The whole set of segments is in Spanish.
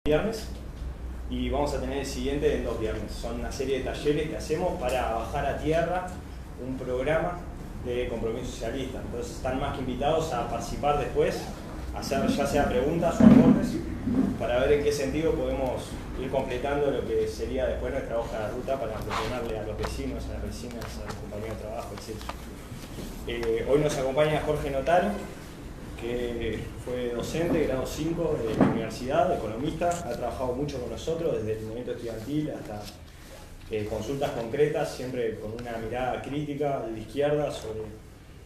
viernes y vamos a tener el siguiente en 2 viernes. Son una serie de talleres que hacemos para bajar a tierra un programa de compromiso socialista. Entonces están más que invitados a participar después, hacer ya sea preguntas o aportes para ver en qué sentido podemos ir completando lo que sería después nuestra hoja de ruta para proponerle a los vecinos, a las vecinas, a los compañeros de trabajo, etc. Hoy nos acompaña Jorge Notaro, que fue docente, grado 5 de la universidad, economista, ha trabajado mucho con nosotros, desde el movimiento estudiantil hasta consultas concretas, siempre con una mirada crítica de izquierda sobre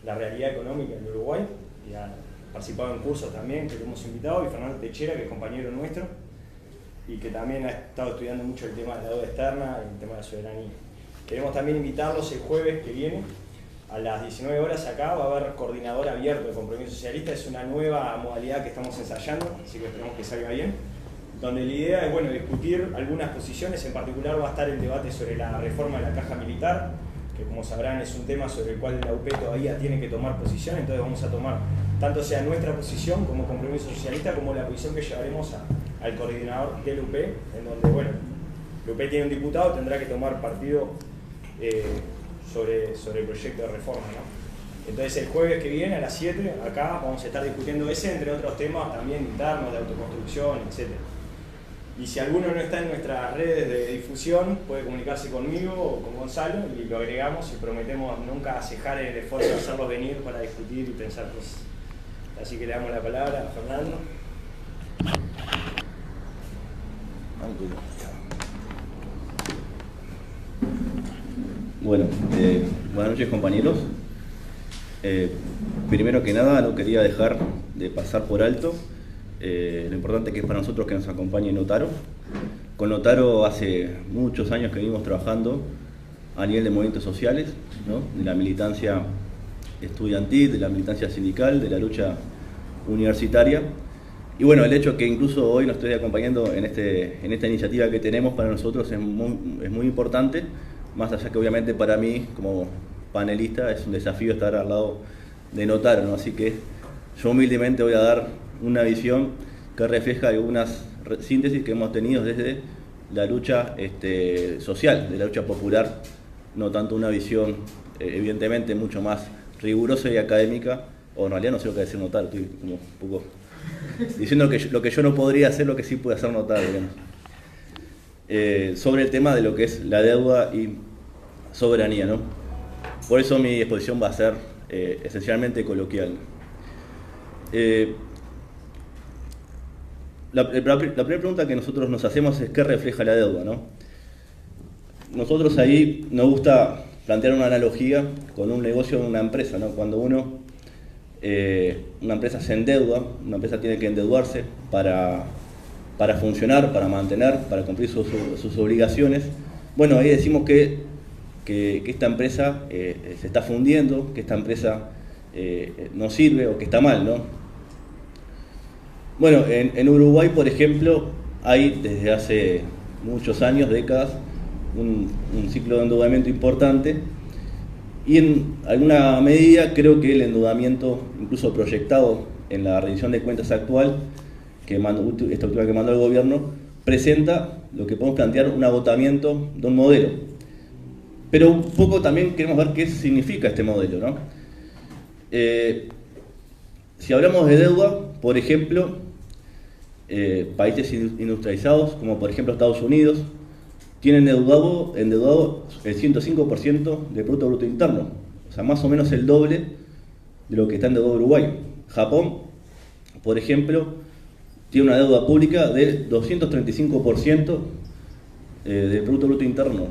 la realidad económica en Uruguay, y ha participado en cursos también que lo hemos invitado, y Fernando Techera, que es compañero nuestro, y que también ha estado estudiando mucho el tema de la deuda externa y el tema de la soberanía. Queremos también invitarlos el jueves que viene, a las 19 horas acá va a haber coordinador abierto de compromiso socialista. Es una nueva modalidad que estamos ensayando, así que esperemos que salga bien, donde la idea es discutir algunas posiciones. En particular va a estar el debate sobre la reforma de la caja militar, que como sabrán es un tema sobre el cual la UP todavía tiene que tomar posición. Entonces vamos a tomar tanto sea nuestra posición como compromiso socialista, como la posición que llevaremos al coordinador del UP, en donde la UP tiene un diputado, tendrá que tomar partido sobre el proyecto de reforma, ¿no? Entonces el jueves que viene a las 7 acá vamos a estar discutiendo ese, entre otros temas también internos de autoconstrucción, etc. Y si alguno no está en nuestras redes de difusión, puede comunicarse conmigo o con Gonzalo y lo agregamos, y prometemos nunca cejar el esfuerzo de hacerlos venir para discutir y pensar cosas. Así que le damos la palabra a Fernando. Bueno, buenas noches, compañeros. Primero que nada, no quería dejar de pasar por alto lo importante que es para nosotros que nos acompañe Notaro. Con Notaro hace muchos años que venimos trabajando a nivel de movimientos sociales, ¿no? De la militancia estudiantil, de la militancia sindical, de la lucha universitaria. Y bueno, el hecho que incluso hoy nos esté acompañando en esta iniciativa que tenemos para nosotros es muy importante, más allá que obviamente para mí como panelista es un desafío estar al lado de Notaro, ¿no? Así que yo humildemente voy a dar una visión que refleja algunas síntesis que hemos tenido desde la lucha social, de la lucha popular, no tanto una visión evidentemente mucho más rigurosa y académica, o en realidad no sé lo que decir Notaro, estoy como un poco diciendo que lo que yo no podría hacer, lo que sí puede hacer Notaro, digamos. Sobre el tema de lo que es la deuda y soberanía, ¿no? Por eso mi exposición va a ser esencialmente coloquial. La primera pregunta que nosotros nos hacemos es ¿qué refleja la deuda, no? Nosotros ahí nos gusta plantear una analogía con un negocio de una empresa, ¿no? Cuando una empresa se endeuda, una empresa tiene que endeudarse para funcionar, para mantener, para cumplir sus obligaciones. Bueno, ahí decimos que esta empresa se está fundiendo, que esta empresa no sirve o que está mal, ¿no? Bueno, en Uruguay, por ejemplo, hay desde hace muchos años, décadas, un ciclo de endeudamiento importante, y en alguna medida creo que el endeudamiento, incluso proyectado en la rendición de cuentas actual, esta última que mandó el gobierno, presenta lo que podemos plantear un agotamiento de un modelo. Pero un poco también queremos ver qué significa este modelo, ¿no? Si hablamos de deuda, por ejemplo, países industrializados, como por ejemplo Estados Unidos, tienen endeudado el 105% del Producto Bruto Interno, o sea, más o menos el doble de lo que está endeudado Uruguay. Japón, por ejemplo, tiene una deuda pública del 235% del Producto Bruto Interno.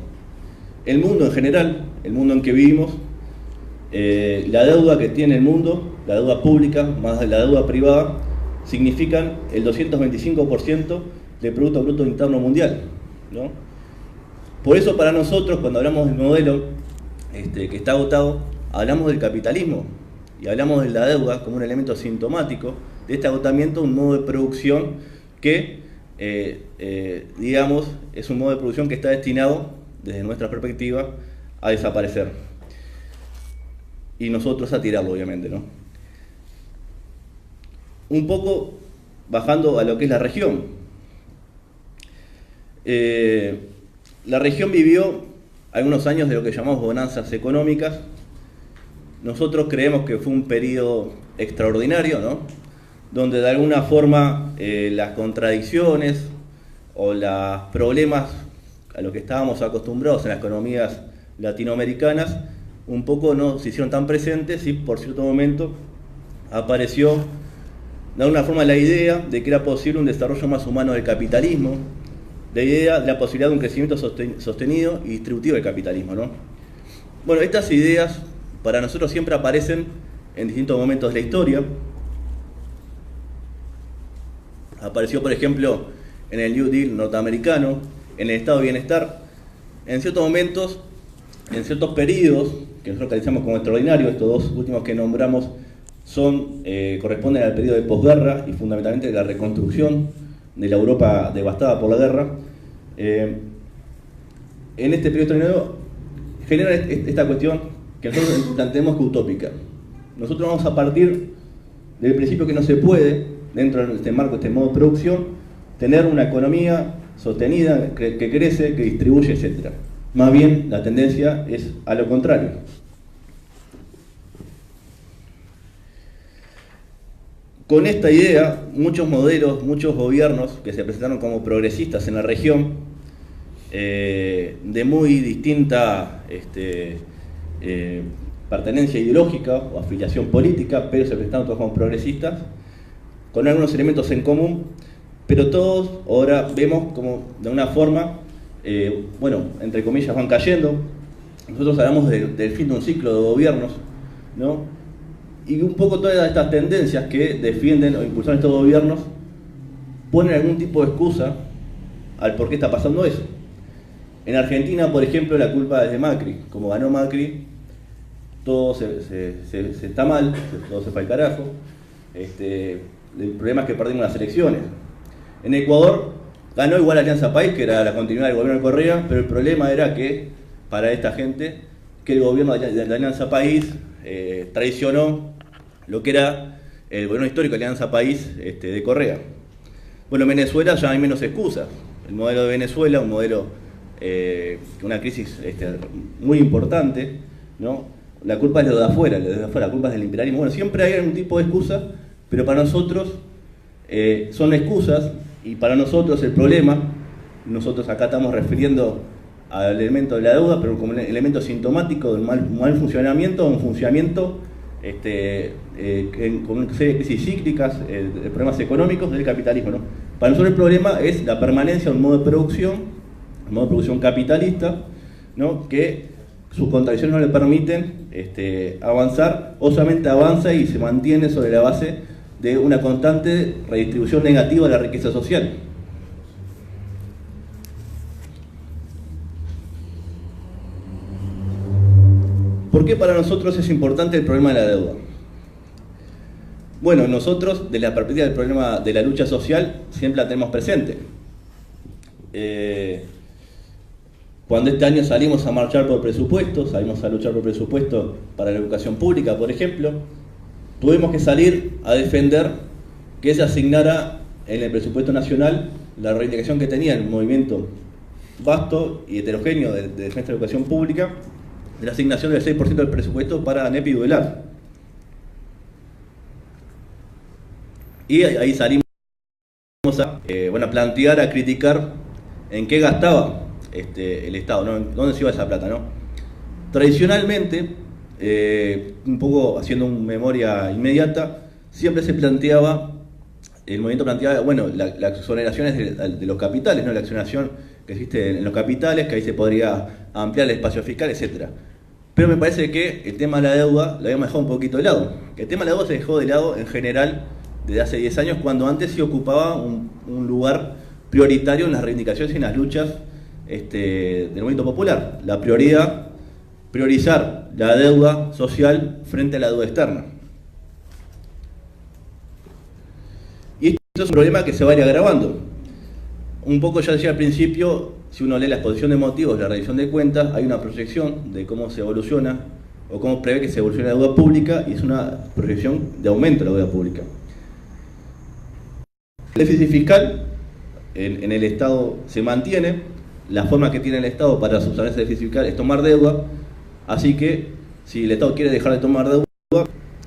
El mundo en general, el mundo en que vivimos, la deuda que tiene el mundo, la deuda pública más la deuda privada, significan el 225% del Producto Bruto Interno Mundial, ¿no? Por eso para nosotros, cuando hablamos del modelo que está agotado, hablamos del capitalismo y hablamos de la deuda como un elemento sintomático de este agotamiento, un modo de producción que, digamos, es un modo de producción que está destinado, desde nuestra perspectiva, a desaparecer. Y nosotros a tirarlo, obviamente, ¿no? Un poco bajando a lo que es la región. La región vivió algunos años de lo que llamamos bonanzas económicas. Nosotros creemos que fue un periodo extraordinario, ¿no? Donde de alguna forma las contradicciones o los problemas a los que estábamos acostumbrados en las economías latinoamericanas un poco no se hicieron tan presentes y por cierto momento apareció de alguna forma la idea de que era posible un desarrollo más humano del capitalismo, la idea de la posibilidad de un crecimiento sostenido y distributivo del capitalismo, ¿no? Bueno, estas ideas para nosotros siempre aparecen en distintos momentos de la historia. Apareció, por ejemplo, en el New Deal norteamericano, en el Estado de Bienestar, en ciertos momentos, en ciertos periodos, que nosotros calificamos como extraordinarios. Estos dos últimos que nombramos corresponden al periodo de posguerra y fundamentalmente de la reconstrucción de la Europa devastada por la guerra. En este periodo extraordinario genera esta cuestión que nosotros planteamos que utópica. Nosotros vamos a partir del principio que no se puede, dentro de este marco, este modo de producción, tener una economía sostenida, que crece, que distribuye, etc. Más bien, la tendencia es a lo contrario. Con esta idea, muchos modelos, muchos gobiernos que se presentaron como progresistas en la región, de muy distinta pertenencia ideológica o afiliación política, pero se presentaron todos como progresistas, con algunos elementos en común, pero todos ahora vemos como de una forma, bueno, entre comillas, van cayendo. Nosotros hablamos del fin de un ciclo de gobiernos, ¿no? Y un poco todas estas tendencias que defienden o impulsan estos gobiernos ponen algún tipo de excusa al por qué está pasando eso. En Argentina, por ejemplo, la culpa es de Macri. Como ganó Macri, todo se está mal, todo se fue al carajo. El problema es que perdimos las elecciones. En Ecuador ganó igual Alianza País, que era la continuidad del gobierno de Correa, pero el problema era que, para esta gente, que el gobierno de la Alianza País traicionó lo que era el gobierno histórico de Alianza País de Correa. Bueno, en Venezuela ya hay menos excusas. El modelo de Venezuela, un modelo una crisis muy importante, ¿no? La culpa es de afuera, la culpa es del imperialismo. Bueno, siempre hay algún tipo de excusa, pero para nosotros son excusas, y para nosotros el problema, nosotros acá estamos refiriendo al elemento de la deuda, pero como un elemento sintomático del mal funcionamiento, un funcionamiento con una serie de crisis cíclicas, de problemas económicos del capitalismo, ¿no? Para nosotros el problema es la permanencia de un modo de producción capitalista, ¿no? Que sus contradicciones no le permiten avanzar, o solamente avanza y se mantiene sobre la base de una constante redistribución negativa de la riqueza social. ¿Por qué para nosotros es importante el problema de la deuda? Bueno, nosotros, desde la perspectiva del problema de la lucha social, siempre la tenemos presente. Cuando este año salimos a marchar por presupuesto, salimos a luchar por presupuesto para la educación pública, por ejemplo, tuvimos que salir a defender que se asignara en el presupuesto nacional la reivindicación que tenía el movimiento vasto y heterogéneo de defensa de la educación pública, de la asignación del 6% del presupuesto para ANEP y UDELAR. Y ahí salimos a plantear, a criticar en qué gastaba el Estado, ¿no? ¿Dónde se iba esa plata, no? Tradicionalmente, un poco haciendo una memoria inmediata, siempre se planteaba, el movimiento planteaba, bueno, las exoneraciones de los capitales, ¿no? La exoneración que existe en los capitales, que ahí se podría ampliar el espacio fiscal, etc. Pero me parece que el tema de la deuda lo habíamos dejado un poquito de lado. El tema de la deuda se dejó de lado en general desde hace 10 años, cuando antes sí ocupaba un lugar prioritario en las reivindicaciones y en las luchas del movimiento popular. La priorizar la deuda social frente a la deuda externa. Y esto es un problema que se va a ir agravando. Un poco ya decía al principio, si uno lee la exposición de motivos de la rendición de cuentas, hay una proyección de cómo se evoluciona o cómo prevé que se evolucione la deuda pública, y es una proyección de aumento de la deuda pública. El déficit fiscal en el Estado se mantiene, la forma que tiene el Estado para subsanar ese déficit fiscal es tomar deuda, así que si el Estado quiere dejar de tomar deuda,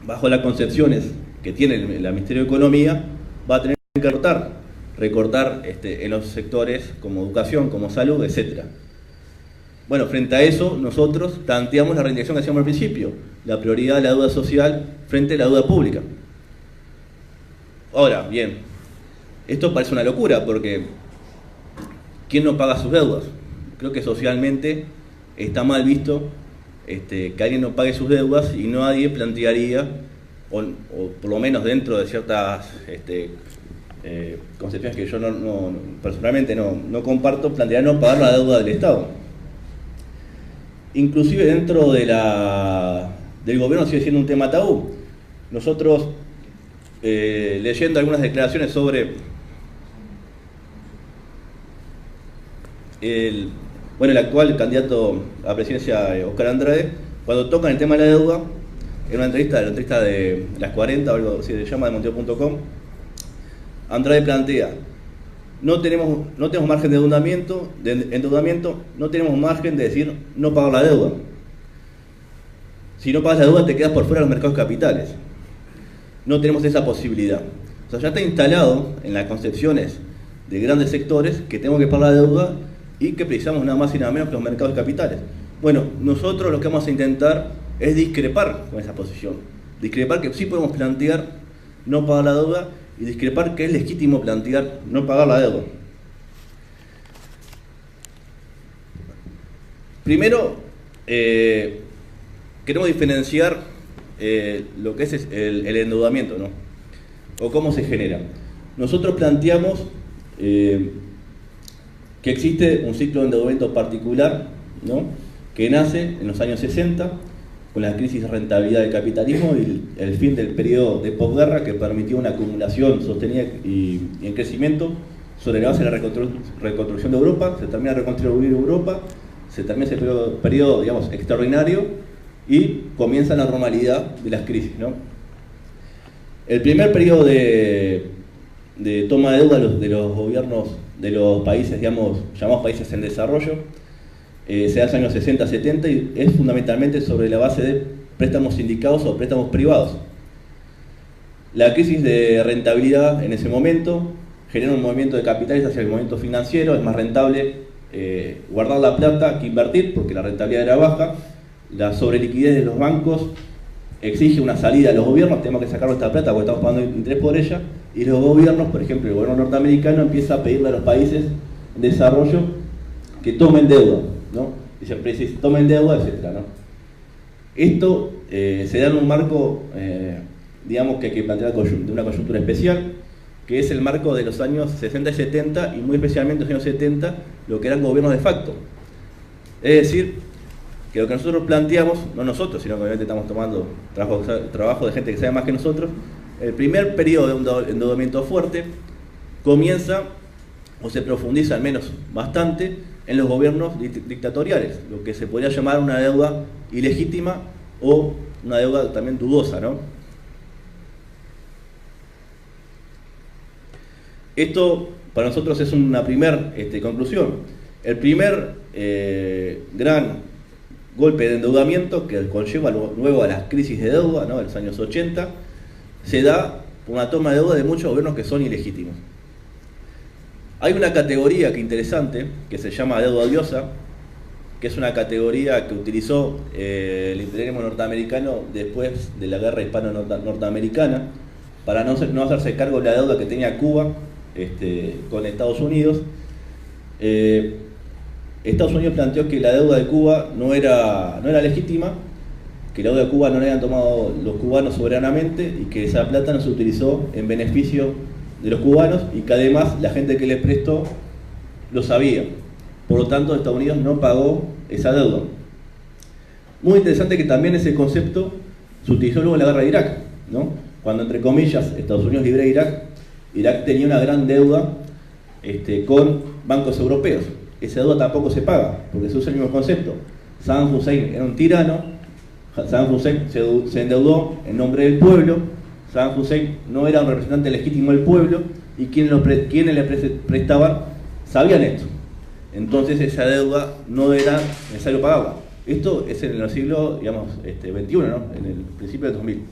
bajo las concepciones que tiene el Ministerio de Economía, va a tener que recortar en los sectores como educación, como salud, etc. Bueno, frente a eso, nosotros planteamos la reintegración que hacíamos al principio, la prioridad de la deuda social frente a la deuda pública. Ahora, bien, esto parece una locura porque ¿quién no paga sus deudas? Creo que socialmente está mal visto que alguien no pague sus deudas y nadie plantearía, o por lo menos dentro de ciertas concepciones que yo personalmente no comparto, plantearía no pagar la deuda del Estado. Inclusive dentro de del gobierno sigue siendo un tema tabú. Nosotros, leyendo algunas declaraciones sobre el actual candidato a la presidencia, Oscar Andrade, cuando tocan el tema de la deuda, en una entrevista de las 40 o algo así se llama, de Monteo.com, Andrade plantea: no tenemos margen de endeudamiento, no tenemos margen de decir no pagar la deuda. Si no pagas la deuda te quedas por fuera de los mercados capitales. No tenemos esa posibilidad. O sea, ya está instalado en las concepciones de grandes sectores que tenemos que pagar la deuda y que precisamos nada más y nada menos que los mercados capitales. Bueno, nosotros lo que vamos a intentar es discrepar con esa posición. Discrepar que sí podemos plantear no pagar la deuda y discrepar que es legítimo plantear no pagar la deuda. Primero, queremos diferenciar lo que es el endeudamiento, ¿no? O cómo se genera. Nosotros planteamos que existe un ciclo de endeudamiento particular, ¿no?, que nace en los años 60 con la crisis de rentabilidad del capitalismo y el fin del periodo de posguerra, que permitió una acumulación sostenida y en crecimiento sobre la base de la reconstrucción de Europa. Se termina de reconstruir Europa, se termina ese periodo digamos, extraordinario y comienza la normalidad de las crisis, ¿no? El primer periodo de toma de deuda de los gobiernos de los países, digamos, llamados países en desarrollo, se da en los años 60-70 y es fundamentalmente sobre la base de préstamos sindicados o préstamos privados. La crisis de rentabilidad en ese momento genera un movimiento de capitales hacia el movimiento financiero. Es más rentable guardar la plata que invertir porque la rentabilidad era baja. La sobreliquidez de los bancos exige una salida a los gobiernos, tenemos que sacar nuestra plata porque estamos pagando interés por ella, y los gobiernos, por ejemplo el gobierno norteamericano, empieza a pedirle a los países en desarrollo que tomen deuda, ¿no? Y siempre dice, tomen deuda, etc., ¿no? Esto se da en un marco, digamos, que hay que plantear de una coyuntura especial, que es el marco de los años 60 y 70, y muy especialmente los años 70, lo que eran gobiernos de facto. Es decir, que lo que nosotros planteamos, no nosotros, sino que obviamente estamos tomando trabajo de gente que sabe más que nosotros, el primer periodo de un endeudamiento fuerte comienza, o se profundiza al menos bastante, en los gobiernos dictatoriales, lo que se podría llamar una deuda ilegítima o una deuda también dudosa, ¿no? Esto para nosotros es una primera conclusión. El primer gran golpe de endeudamiento que conlleva luego a las crisis de deuda, ¿no?, de los años 80, se da por una toma de deuda de muchos gobiernos que son ilegítimos. Hay una categoría que interesante que se llama deuda odiosa, que es una categoría que utilizó el imperialismo norteamericano después de la guerra hispano-norteamericana para no hacerse cargo de la deuda que tenía Cuba con Estados Unidos. Estados Unidos planteó que la deuda de Cuba no era legítima, que la deuda de Cuba no la habían tomado los cubanos soberanamente y que esa plata no se utilizó en beneficio de los cubanos y que además la gente que les prestó lo sabía. Por lo tanto, Estados Unidos no pagó esa deuda. Muy interesante que también ese concepto se utilizó luego en la guerra de Irak, ¿no? Cuando, entre comillas, Estados Unidos libró a Irak, Irak tenía una gran deuda con bancos europeos. Esa deuda tampoco se paga, porque se usa el mismo concepto. Saddam Hussein era un tirano, Saddam Hussein se endeudó en nombre del pueblo, Saddam Hussein no era un representante legítimo del pueblo, y quienes le prestaban sabían esto. Entonces esa deuda no era necesario pagarla. Esto es en el siglo, digamos, XXI, ¿no? En el principio del 2000.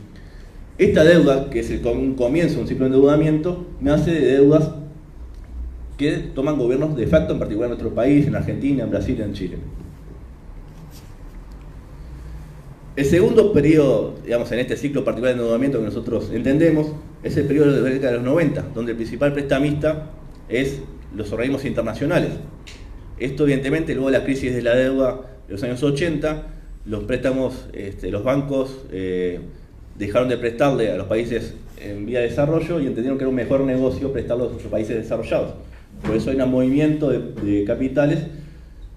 Esta deuda, que es un comienzo de un ciclo de endeudamiento, nace de deudas que toman gobiernos de facto, en particular en nuestro país, en Argentina, en Brasil y en Chile. El segundo periodo, digamos, en este ciclo particular de endeudamiento que nosotros entendemos, es el periodo de la década de los 90, donde el principal prestamista es los organismos internacionales. Esto, evidentemente, luego de la crisis de la deuda de los años 80, los préstamos, los bancos dejaron de prestarle a los países en vía de desarrollo y entendieron que era un mejor negocio prestarlos a los países desarrollados. Por eso hay un movimiento de capitales,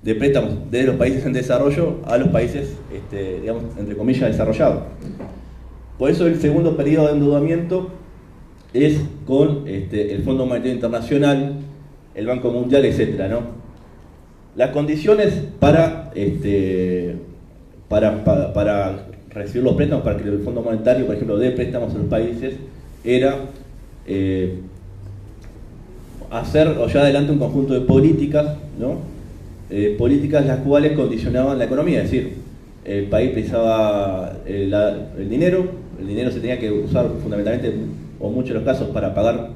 de préstamos desde los países en desarrollo a los países, digamos, entre comillas, desarrollados. Por eso el segundo periodo de endeudamiento es con el Fondo Monetario Internacional, el Banco Mundial, etc., ¿no? Las condiciones para recibir los préstamos, para que el Fondo Monetario, por ejemplo, dé préstamos a los países, era hacer o ya adelante un conjunto de políticas, ¿no? Políticas las cuales condicionaban la economía, es decir, el país precisaba el dinero se tenía que usar fundamentalmente, o muchos de los casos, para pagar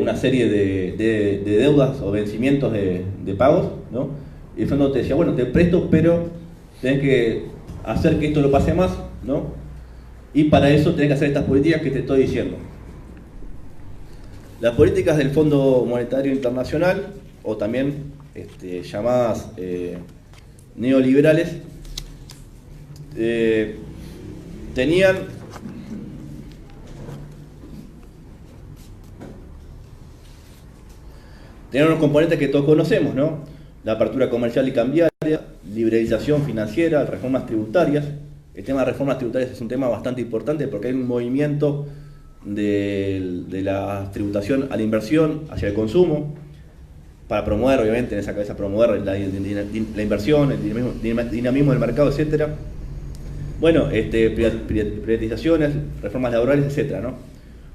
una serie de deudas o vencimientos de pagos, ¿no? Y el fondo te decía, bueno, te presto, pero tenés que hacer que esto lo pase más, ¿no? Y para eso tenés que hacer estas políticas que te estoy diciendo. Las políticas del Fondo Monetario Internacional, o también llamadas neoliberales, tenían unos componentes que todos conocemos, ¿no? La apertura comercial y cambiaria, liberalización financiera, reformas tributarias. El tema de reformas tributarias es un tema bastante importante porque hay un movimiento de la tributación a la inversión hacia el consumo, para promover, obviamente, en esa cabeza, promover la inversión, el dinamismo del mercado, etc. Bueno, privatizaciones, reformas laborales, etc., ¿no?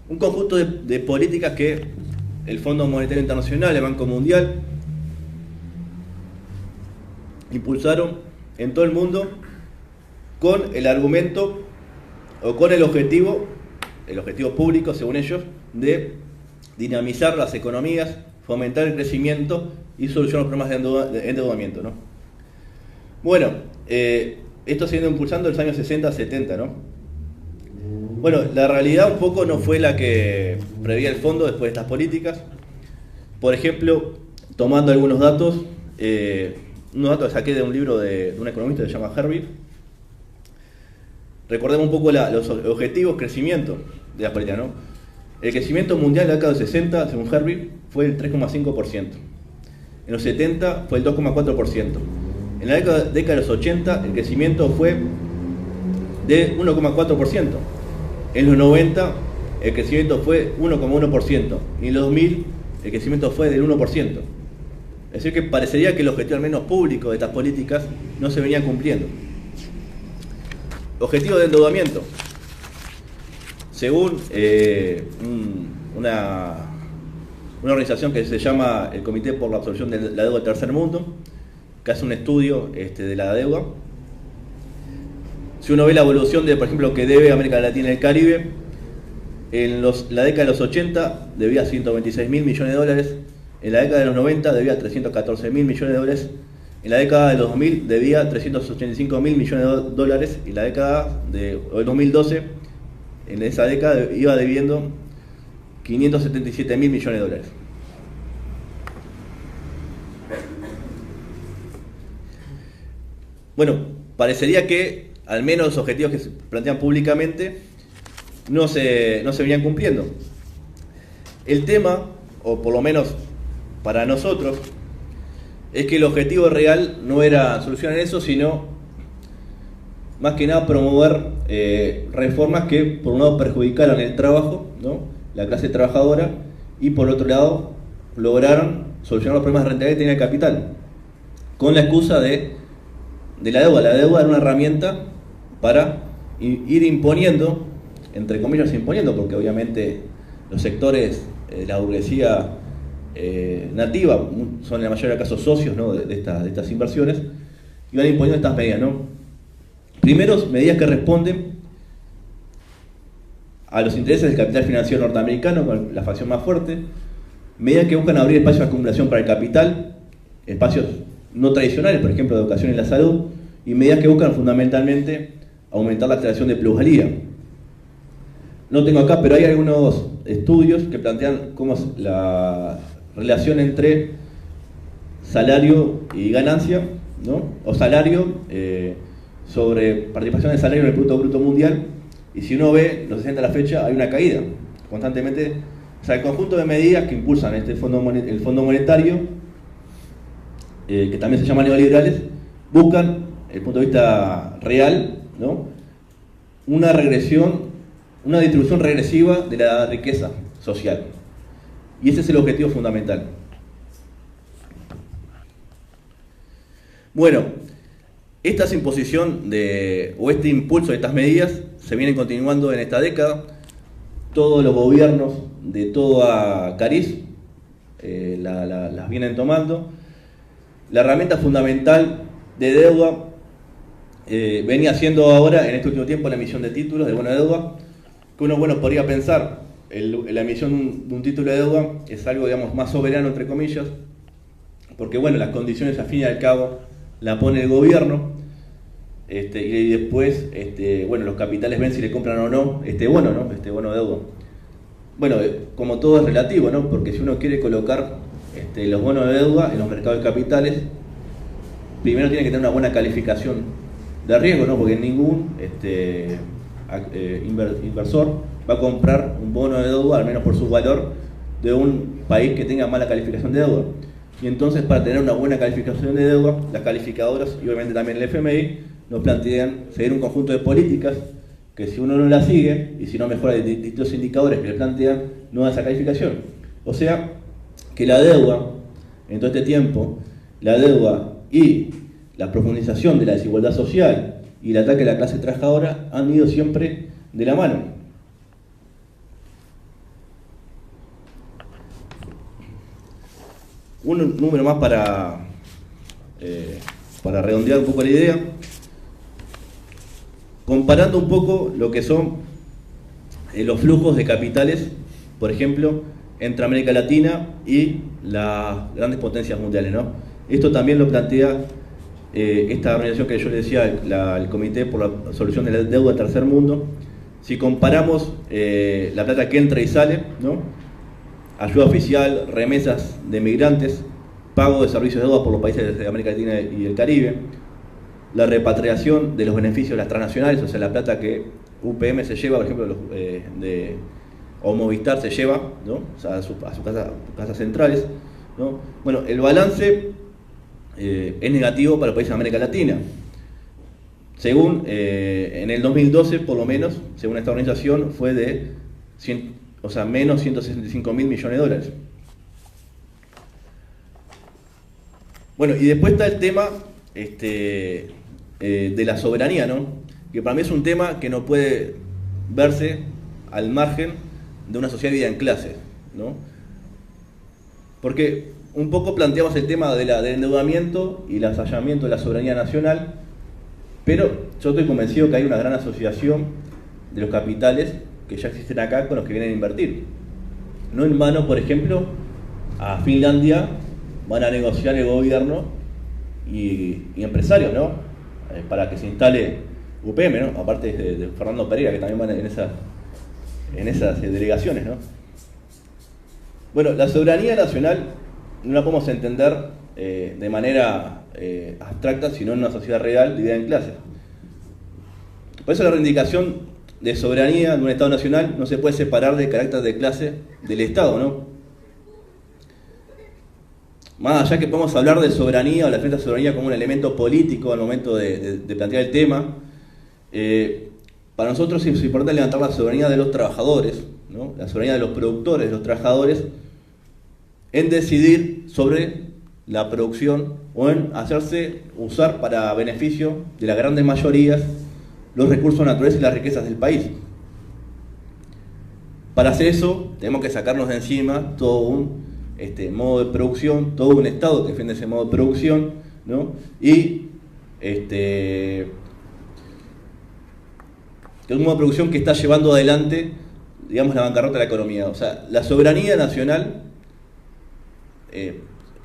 Un conjunto de políticas que el Fondo Monetario Internacional, el Banco Mundial, impulsaron en todo el mundo con el argumento o con el objetivo público, según ellos, de dinamizar las economías, fomentar el crecimiento y solucionar los problemas de endeudamiento, ¿no? Bueno, esto se ha ido impulsando en los años 60, 70, ¿no? Bueno, la realidad un poco no fue la que preveía el fondo después de estas políticas. Por ejemplo, tomando algunos datos que saqué de un libro de un economista que se llama Herbie. Recordemos un poco los objetivos de crecimiento de las políticas, ¿no? El crecimiento mundial en la década de los 60, según Herbie, fue el 3,5%. En los 70 fue el 2,4%. En la década de los 80 el crecimiento fue de 1,4%. En los 90 el crecimiento fue 1,1%. Y en los 2000 el crecimiento fue del 1%. Es decir, que parecería que el objetivo al menos público de estas políticas no se venía cumpliendo. Objetivo de endeudamiento. Según una organización que se llama el Comité por la Absorción de la Deuda del Tercer Mundo, que hace un estudio de la deuda. Si uno ve la evolución de, por ejemplo, que debe América Latina y el Caribe, en la década de los 80 debía 126.000 millones de dólares, en la década de los 90 debía 314.000 millones de dólares, en la década de los 2000 debía 385.000 millones de dólares, y en la década del 2012, en esa década iba debiendo 577.000 millones de dólares. Bueno, parecería que al menos los objetivos que se plantean públicamente no se venían cumpliendo. El tema, o por lo menos para nosotros, es que el objetivo real no era solucionar eso, sino más que nada promover reformas que por un lado perjudicaran el trabajo, ¿no?, la clase trabajadora, y por otro lado lograron solucionar los problemas de rentabilidad que tenía el capital, con la excusa de la deuda. La deuda era una herramienta para ir imponiendo, entre comillas imponiendo, porque obviamente los sectores la burguesía nativa, son en la mayoría de casos socios, ¿no?, de estas inversiones, y van imponiendo estas medidas, ¿no? Primero, medidas que responden a los intereses del capital financiero norteamericano, con la facción más fuerte, medidas que buscan abrir espacios de acumulación para el capital, espacios no tradicionales, por ejemplo, de educación y la salud, y medidas que buscan fundamentalmente aumentar la creación de plusvalía. No tengo acá, pero hay algunos estudios que plantean cómo es la relación entre salario y ganancia, ¿no?, o salario sobre participación del salario en el Producto Bruto Mundial, y si uno ve los 60 a la fecha, hay una caída constantemente. O sea, el conjunto de medidas que impulsan el Fondo Monetario, que también se llaman neoliberales, buscan, desde el punto de vista real, ¿no?, una distribución regresiva de la riqueza social. Y ese es el objetivo fundamental. Bueno, esta imposición o este impulso de estas medidas se vienen continuando en esta década. Todos los gobiernos de toda cariz las vienen tomando. La herramienta fundamental de deuda venía siendo ahora, en este último tiempo, la emisión de títulos de bono de deuda, que uno, bueno, podría pensar, la emisión de un título de deuda es algo, digamos, más soberano, entre comillas, porque, bueno, las condiciones al fin y al cabo la pone el gobierno, y después, bueno, los capitales ven si le compran o no este bono, ¿no?, este bono de deuda. Bueno, como todo es relativo, ¿no?, porque si uno quiere colocar los bonos de deuda en los mercados de capitales, primero tiene que tener una buena calificación de riesgo, ¿no?, porque ningún inversor va a comprar un bono de deuda, al menos por su valor, de un país que tenga mala calificación de deuda. Y entonces, para tener una buena calificación de deuda, las calificadoras, y obviamente también el FMI, nos plantean seguir un conjunto de políticas que, si uno no las sigue y si no mejora distintos indicadores que le plantean, no da esa calificación. O sea, que la deuda, en todo este tiempo, la deuda y la profundización de la desigualdad social y el ataque a la clase trabajadora han ido siempre de la mano. Un número más para redondear un poco la idea, comparando un poco lo que son los flujos de capitales, por ejemplo, entre América Latina y las grandes potencias mundiales, ¿no? Esto también lo plantea esta organización que yo le decía, el Comité por la Solución de la Deuda del Tercer Mundo. Si comparamos la plata que entra y sale, ¿no?, ayuda oficial, remesas de migrantes, pago de servicios de deuda por los países de América Latina y el Caribe, la repatriación de los beneficios de las transnacionales, o sea, la plata que UPM se lleva, por ejemplo, o Movistar se lleva, ¿no?, o sea, a sus casas centrales, ¿no? Bueno, el balance es negativo para los países de América Latina. Según, en el 2012, por lo menos, según esta organización, fue de menos 165.000 millones de dólares. Bueno, y después está el tema de la soberanía, ¿no?, que para mí es un tema que no puede verse al margen de una sociedad vivida en clase, ¿no? Porque un poco planteamos el tema del endeudamiento y el avasallamiento de la soberanía nacional, pero yo estoy convencido que hay una gran asociación de los capitales que ya existen acá con los que vienen a invertir. No en vano, por ejemplo, a Finlandia van a negociar el gobierno y empresarios, ¿no?, para que se instale UPM, ¿no?, aparte de Fernando Pereira, que también van en esas delegaciones, ¿no? Bueno, la soberanía nacional no la podemos entender de manera abstracta, sino en una sociedad real dividida en clases. Por eso la reivindicación de soberanía de un Estado nacional no se puede separar del carácter de clase del Estado, ¿no? Más allá que podemos hablar de soberanía o la defensa de soberanía como un elemento político al momento de plantear el tema, para nosotros es importante levantar la soberanía de los trabajadores, ¿no?, la soberanía de los productores, de los trabajadores, en decidir sobre la producción o en hacerse usar para beneficio de las grandes mayorías los recursos naturales y las riquezas del país. Para hacer eso tenemos que sacarnos de encima todo un modo de producción, todo un Estado que defiende ese modo de producción, ¿no? Y un modo de producción que está llevando adelante, digamos, la bancarrota de la economía. O sea, la soberanía nacional,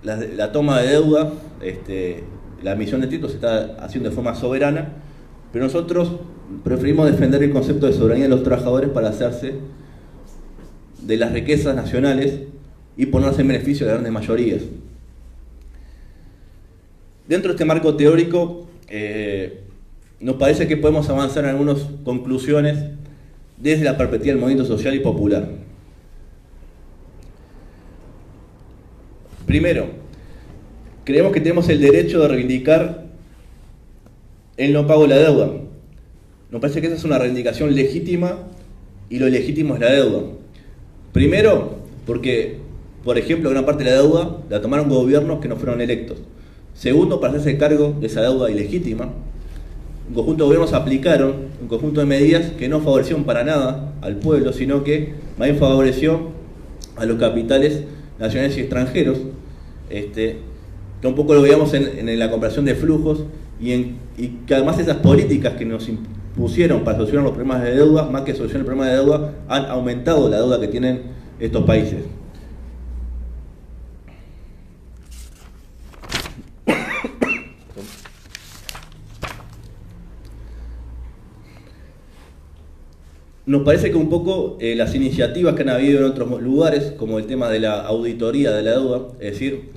la toma de deuda, la emisión de títulos se está haciendo de forma soberana, pero nosotros preferimos defender el concepto de soberanía de los trabajadores para hacerse de las riquezas nacionales y ponerse en beneficio de las grandes mayorías. Dentro de este marco teórico, nos parece que podemos avanzar en algunas conclusiones desde la perspectiva del movimiento social y popular. Primero, creemos que tenemos el derecho de reivindicar el no pago de la deuda. Nos parece que esa es una reivindicación legítima y lo legítimo es la deuda. Primero, porque, por ejemplo, gran parte de la deuda la tomaron gobiernos que no fueron electos. Segundo, para hacerse cargo de esa deuda ilegítima, un conjunto de gobiernos aplicaron un conjunto de medidas que no favorecieron para nada al pueblo, sino que más bien favoreció a los capitales nacionales y extranjeros, que un poco lo veíamos en la comparación de flujos y que además esas políticas que nos impusieron para solucionar los problemas de deuda, más que solucionar el problema de deuda, han aumentado la deuda que tienen estos países. Nos parece que un poco las iniciativas que han habido en otros lugares, como el tema de la auditoría de la deuda, es decir,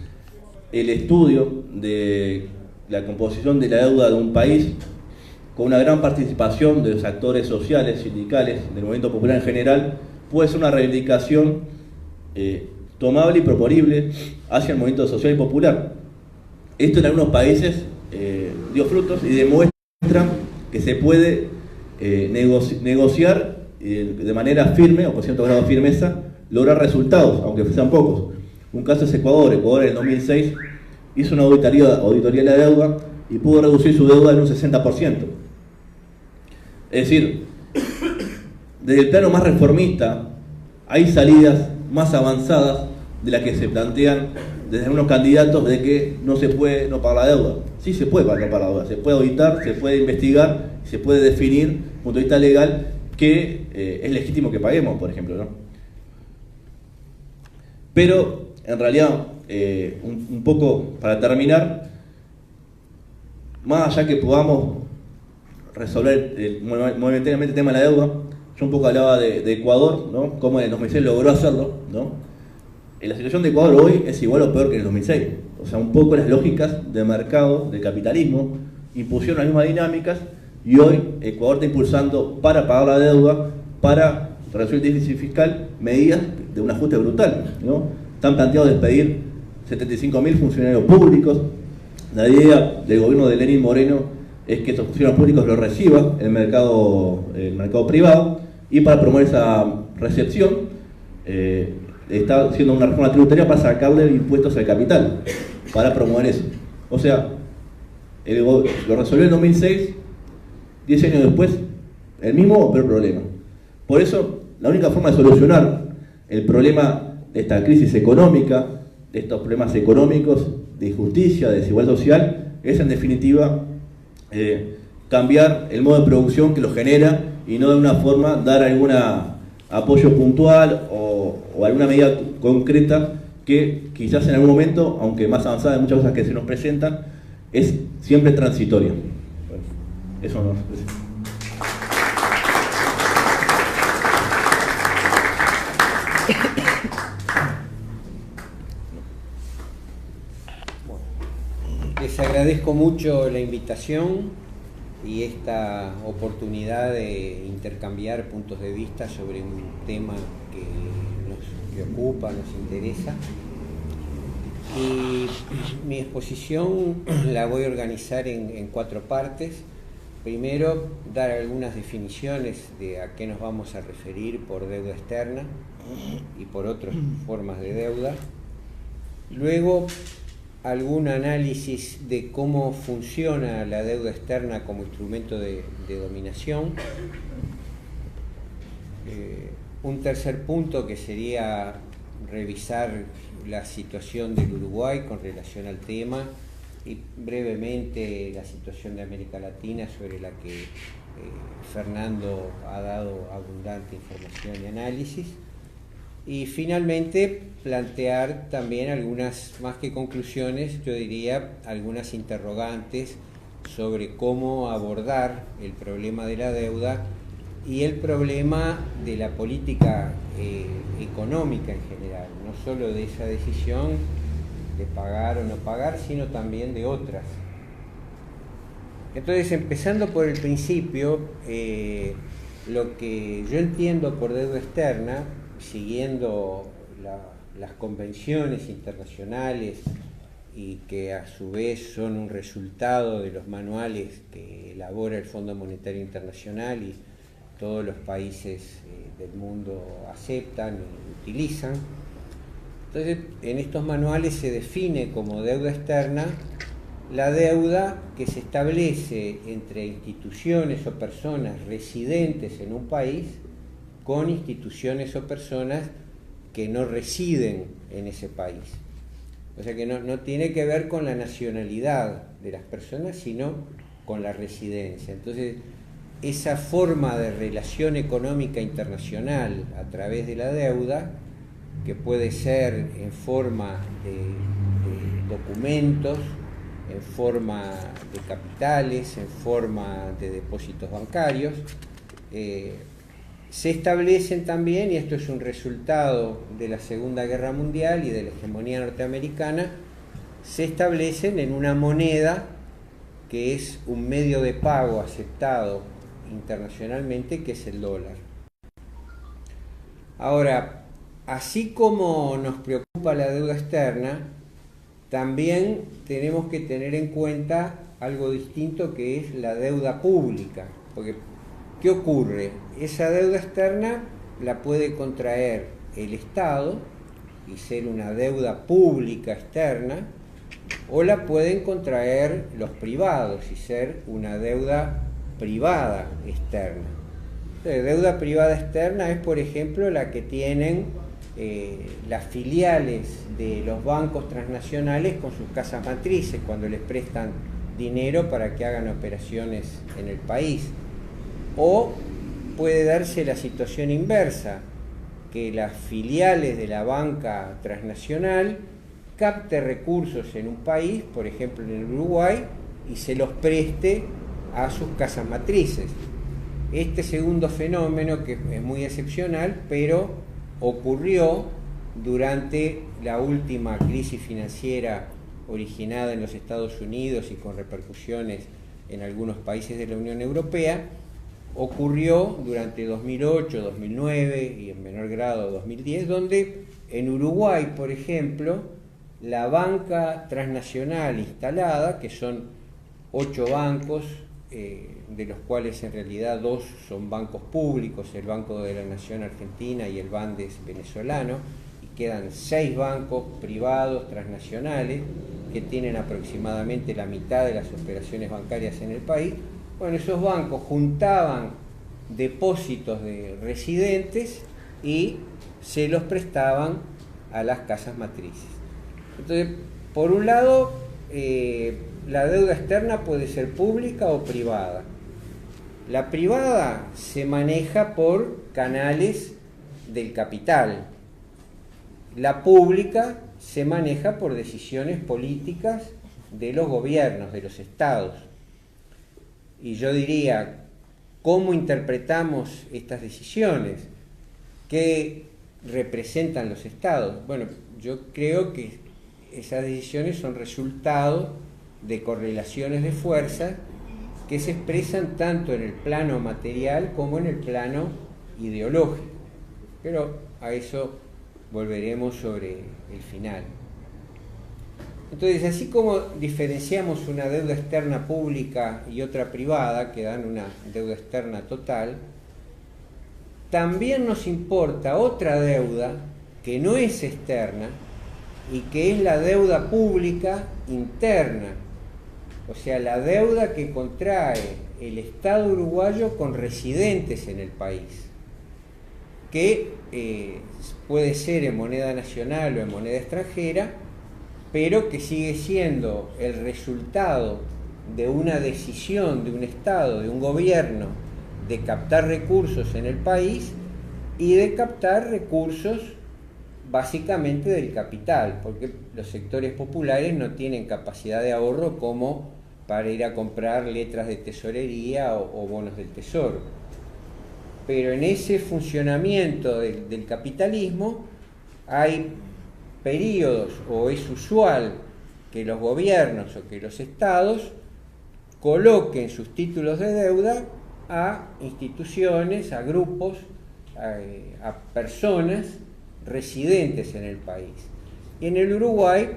el estudio de la composición de la deuda de un país, con una gran participación de los actores sociales, sindicales, del movimiento popular en general, puede ser una reivindicación tomable y proponible hacia el movimiento social y popular. Esto en algunos países dio frutos y demuestra que se puede negociar de manera firme o con cierto grado de firmeza, lograr resultados, aunque sean pocos. Un caso es Ecuador. Ecuador en el 2006 hizo una auditoría de la deuda y pudo reducir su deuda en un 60%. Es decir, desde el plano más reformista hay salidas más avanzadas de las que se plantean desde algunos candidatos de que no se puede no pagar la deuda. Sí se puede no pagar la deuda, se puede auditar, se puede investigar, se puede definir desde un punto de vista legal que es legítimo que paguemos, por ejemplo, ¿no? Pero, en realidad, un poco para terminar, más allá que podamos resolver momentáneamente el tema de la deuda, yo un poco hablaba de Ecuador, ¿no? Cómo en el 2006 logró hacerlo, ¿no? La situación de Ecuador hoy es igual o peor que en el 2006. O sea, un poco las lógicas de mercado, del capitalismo, impusieron las mismas dinámicas y hoy Ecuador está impulsando para pagar la deuda, para reducir el déficit fiscal, medidas de un ajuste brutal, ¿no? Están planteados despedir 75.000 funcionarios públicos. La idea del gobierno de Lenín Moreno es que estos funcionarios públicos los reciba el mercado privado, y para promover esa recepción está haciendo una reforma tributaria para sacarle impuestos al capital, para promover eso. O sea, lo resolvió en 2006, 10 años después, el mismo o peor problema. Por eso, la única forma de solucionar el problema de esta crisis económica, de estos problemas económicos, de injusticia, de desigualdad social, es en definitiva cambiar el modo de producción que lo genera y no de una forma dar algún apoyo puntual o alguna medida concreta que quizás en algún momento, aunque más avanzada en muchas cosas que se nos presentan, es siempre transitoria. Bueno, eso no. Les agradezco mucho la invitación y esta oportunidad de intercambiar puntos de vista sobre un tema que nos preocupa, nos interesa. Y mi exposición la voy a organizar en 4 partes. Primero, dar algunas definiciones de a qué nos vamos a referir por deuda externa y por otras formas de deuda. Luego, algún análisis de cómo funciona la deuda externa como instrumento de dominación. Un tercer punto que sería revisar la situación del Uruguay con relación al tema y brevemente la situación de América Latina, sobre la que Fernando ha dado abundante información y análisis. Y finalmente plantear también algunas, más que conclusiones, yo diría algunas interrogantes sobre cómo abordar el problema de la deuda y el problema de la política económica en general, no solo de esa decisión de pagar o no pagar, sino también de otras. Entonces, empezando por el principio, lo que yo entiendo por deuda externa, siguiendo las convenciones internacionales y que a su vez son un resultado de los manuales que elabora el Fondo Monetario Internacional y todos los países del mundo aceptan y utilizan. Entonces, en estos manuales se define como deuda externa la deuda que se establece entre instituciones o personas residentes en un país con instituciones o personas que no residen en ese país. O sea que no tiene que ver con la nacionalidad de las personas, sino con la residencia. Entonces, esa forma de relación económica internacional a través de la deuda, que puede ser en forma de documentos, en forma de capitales, en forma de depósitos bancarios, se establecen también, y esto es un resultado de la Segunda Guerra Mundial y de la hegemonía norteamericana, se establecen en una moneda que es un medio de pago aceptado internacionalmente, que es el dólar. Ahora, así como nos preocupa la deuda externa, también tenemos que tener en cuenta algo distinto, que es la deuda pública. Porque, ¿qué ocurre? Esa deuda externa la puede contraer el Estado y ser una deuda pública externa, o la pueden contraer los privados y ser una deuda privada externa. Entonces, deuda privada externa es, por ejemplo, la que tienen las filiales de los bancos transnacionales con sus casas matrices cuando les prestan dinero para que hagan operaciones en el país. O puede darse la situación inversa, que las filiales de la banca transnacional capte recursos en un país, por ejemplo en el Uruguay, y se los preste a sus casas matrices. Este segundo fenómeno, que es muy excepcional, pero ocurrió durante la última crisis financiera originada en los Estados Unidos y con repercusiones en algunos países de la Unión Europea, ocurrió durante 2008, 2009 y en menor grado 2010, donde en Uruguay, por ejemplo, la banca transnacional instalada, que son 8 bancos, de los cuales en realidad 2 son bancos públicos, el Banco de la Nación Argentina y el Bandes venezolano, y quedan 6 bancos privados transnacionales que tienen aproximadamente la mitad de las operaciones bancarias en el país. Bueno, esos bancos juntaban depósitos de residentes y se los prestaban a las casas matrices. Entonces, por un lado, la deuda externa puede ser pública o privada. La privada se maneja por canales del capital. La pública se maneja por decisiones políticas de los gobiernos, de los estados. Y yo diría, ¿cómo interpretamos estas decisiones? ¿Qué representan los estados? Bueno, yo creo que esas decisiones son resultado de correlaciones de fuerza que se expresan tanto en el plano material como en el plano ideológico. Pero a eso volveremos sobre el final. Entonces, así como diferenciamos una deuda externa pública y otra privada, que dan una deuda externa total, también nos importa otra deuda que no es externa y que es la deuda pública interna, o sea, la deuda que contrae el Estado uruguayo con residentes en el país, que puede ser en moneda nacional o en moneda extranjera, pero que sigue siendo el resultado de una decisión de un Estado, de un gobierno, de captar recursos en el país y de captar recursos básicamente del capital, porque los sectores populares no tienen capacidad de ahorro como para ir a comprar letras de tesorería o bonos del tesoro. Pero en ese funcionamiento del capitalismo hay periodos, o es usual que los gobiernos o que los estados coloquen sus títulos de deuda a instituciones, a grupos, a personas residentes en el país. Y en el Uruguay,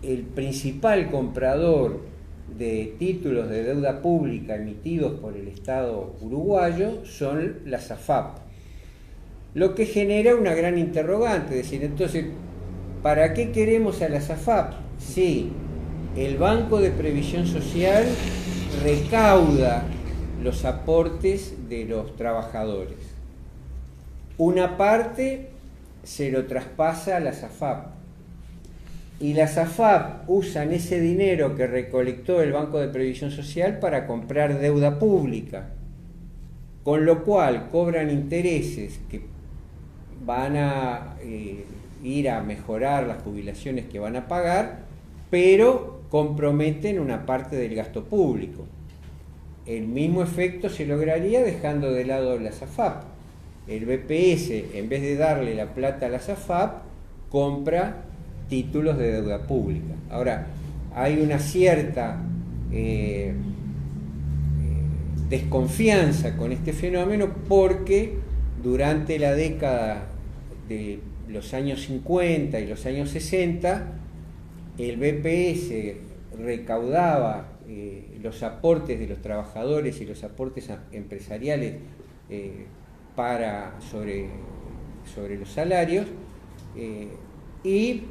el principal comprador de títulos de deuda pública emitidos por el Estado uruguayo son las AFAP. Lo que genera una gran interrogante, es decir, entonces, ¿para qué queremos a las AFAP? Sí, el Banco de Previsión Social recauda los aportes de los trabajadores. Una parte se lo traspasa a las AFAP. Y las AFAP usan ese dinero que recolectó el Banco de Previsión Social para comprar deuda pública, con lo cual cobran intereses que van a ir a mejorar las jubilaciones que van a pagar, pero comprometen una parte del gasto público. El mismo efecto se lograría dejando de lado las AFAP. El BPS, en vez de darle la plata a las AFAP, compra títulos de deuda pública. Ahora, hay una cierta desconfianza con este fenómeno porque durante la década de los años 50 y los años 60, el BPS recaudaba los aportes de los trabajadores y los aportes empresariales sobre los salarios, y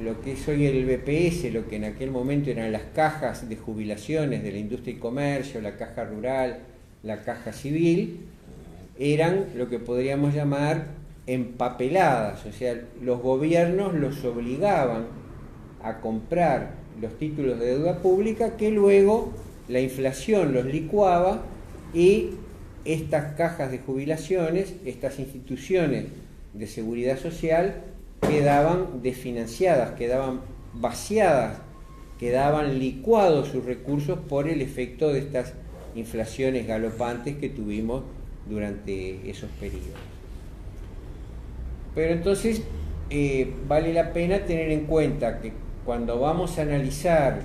lo que es hoy el BPS, lo que en aquel momento eran las cajas de jubilaciones de la industria y comercio, la caja rural, la caja civil, eran lo que podríamos llamar empapeladas, o sea, los gobiernos los obligaban a comprar los títulos de deuda pública que luego la inflación los licuaba y estas cajas de jubilaciones, estas instituciones de seguridad social quedaban desfinanciadas, quedaban vaciadas, quedaban licuados sus recursos por el efecto de estas inflaciones galopantes que tuvimos durante esos periodos. Pero entonces vale la pena tener en cuenta que cuando vamos a analizar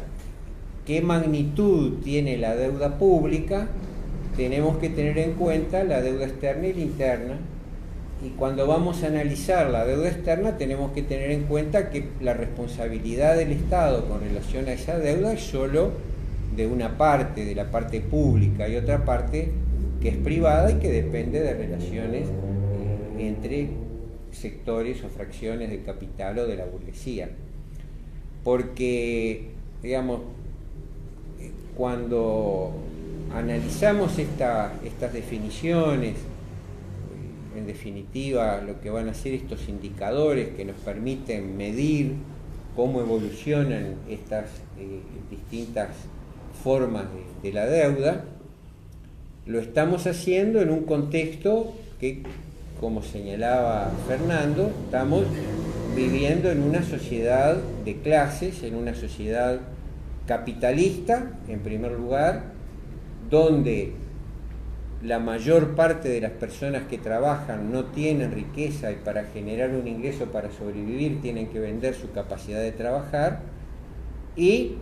qué magnitud tiene la deuda pública, tenemos que tener en cuenta la deuda externa y la interna. Y cuando vamos a analizar la deuda externa, tenemos que tener en cuenta que la responsabilidad del Estado con relación a esa deuda es solo de una parte, de la parte pública, y otra parte que es privada y que depende de relaciones entre sectores o fracciones del capital o de la burguesía. Porque, digamos, cuando analizamos estas definiciones, en definitiva lo que van a ser estos indicadores que nos permiten medir cómo evolucionan estas distintas formas de la deuda, lo estamos haciendo en un contexto que, como señalaba Fernando, estamos viviendo en una sociedad de clases, en una sociedad capitalista, en primer lugar, donde la mayor parte de las personas que trabajan no tienen riqueza y para generar un ingreso para sobrevivir tienen que vender su capacidad de trabajar, y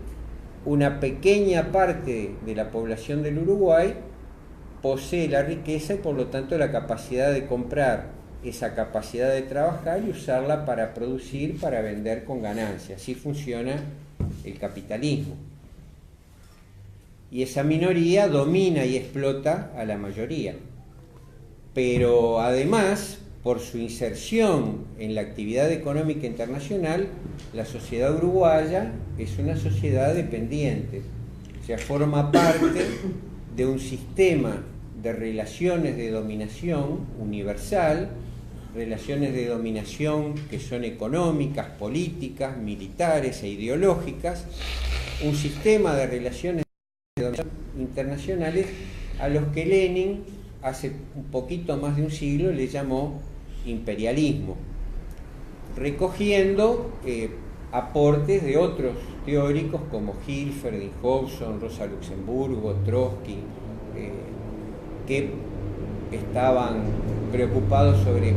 una pequeña parte de la población del Uruguay posee la riqueza y por lo tanto la capacidad de comprar esa capacidad de trabajar y usarla para producir, para vender con ganancia. Así funciona el capitalismo. Y esa minoría domina y explota a la mayoría. Pero además, por su inserción en la actividad económica internacional, la sociedad uruguaya es una sociedad dependiente, o sea, forma parte de un sistema de relaciones de dominación universal, relaciones de dominación que son económicas, políticas, militares e ideológicas, un sistema de relaciones de dominación internacionales a los que Lenin hace un poquito más de un siglo le llamó imperialismo, recogiendo aportes de otros teóricos como Hilferding, Hobson, Rosa Luxemburgo, Trotsky, que estaban preocupados sobre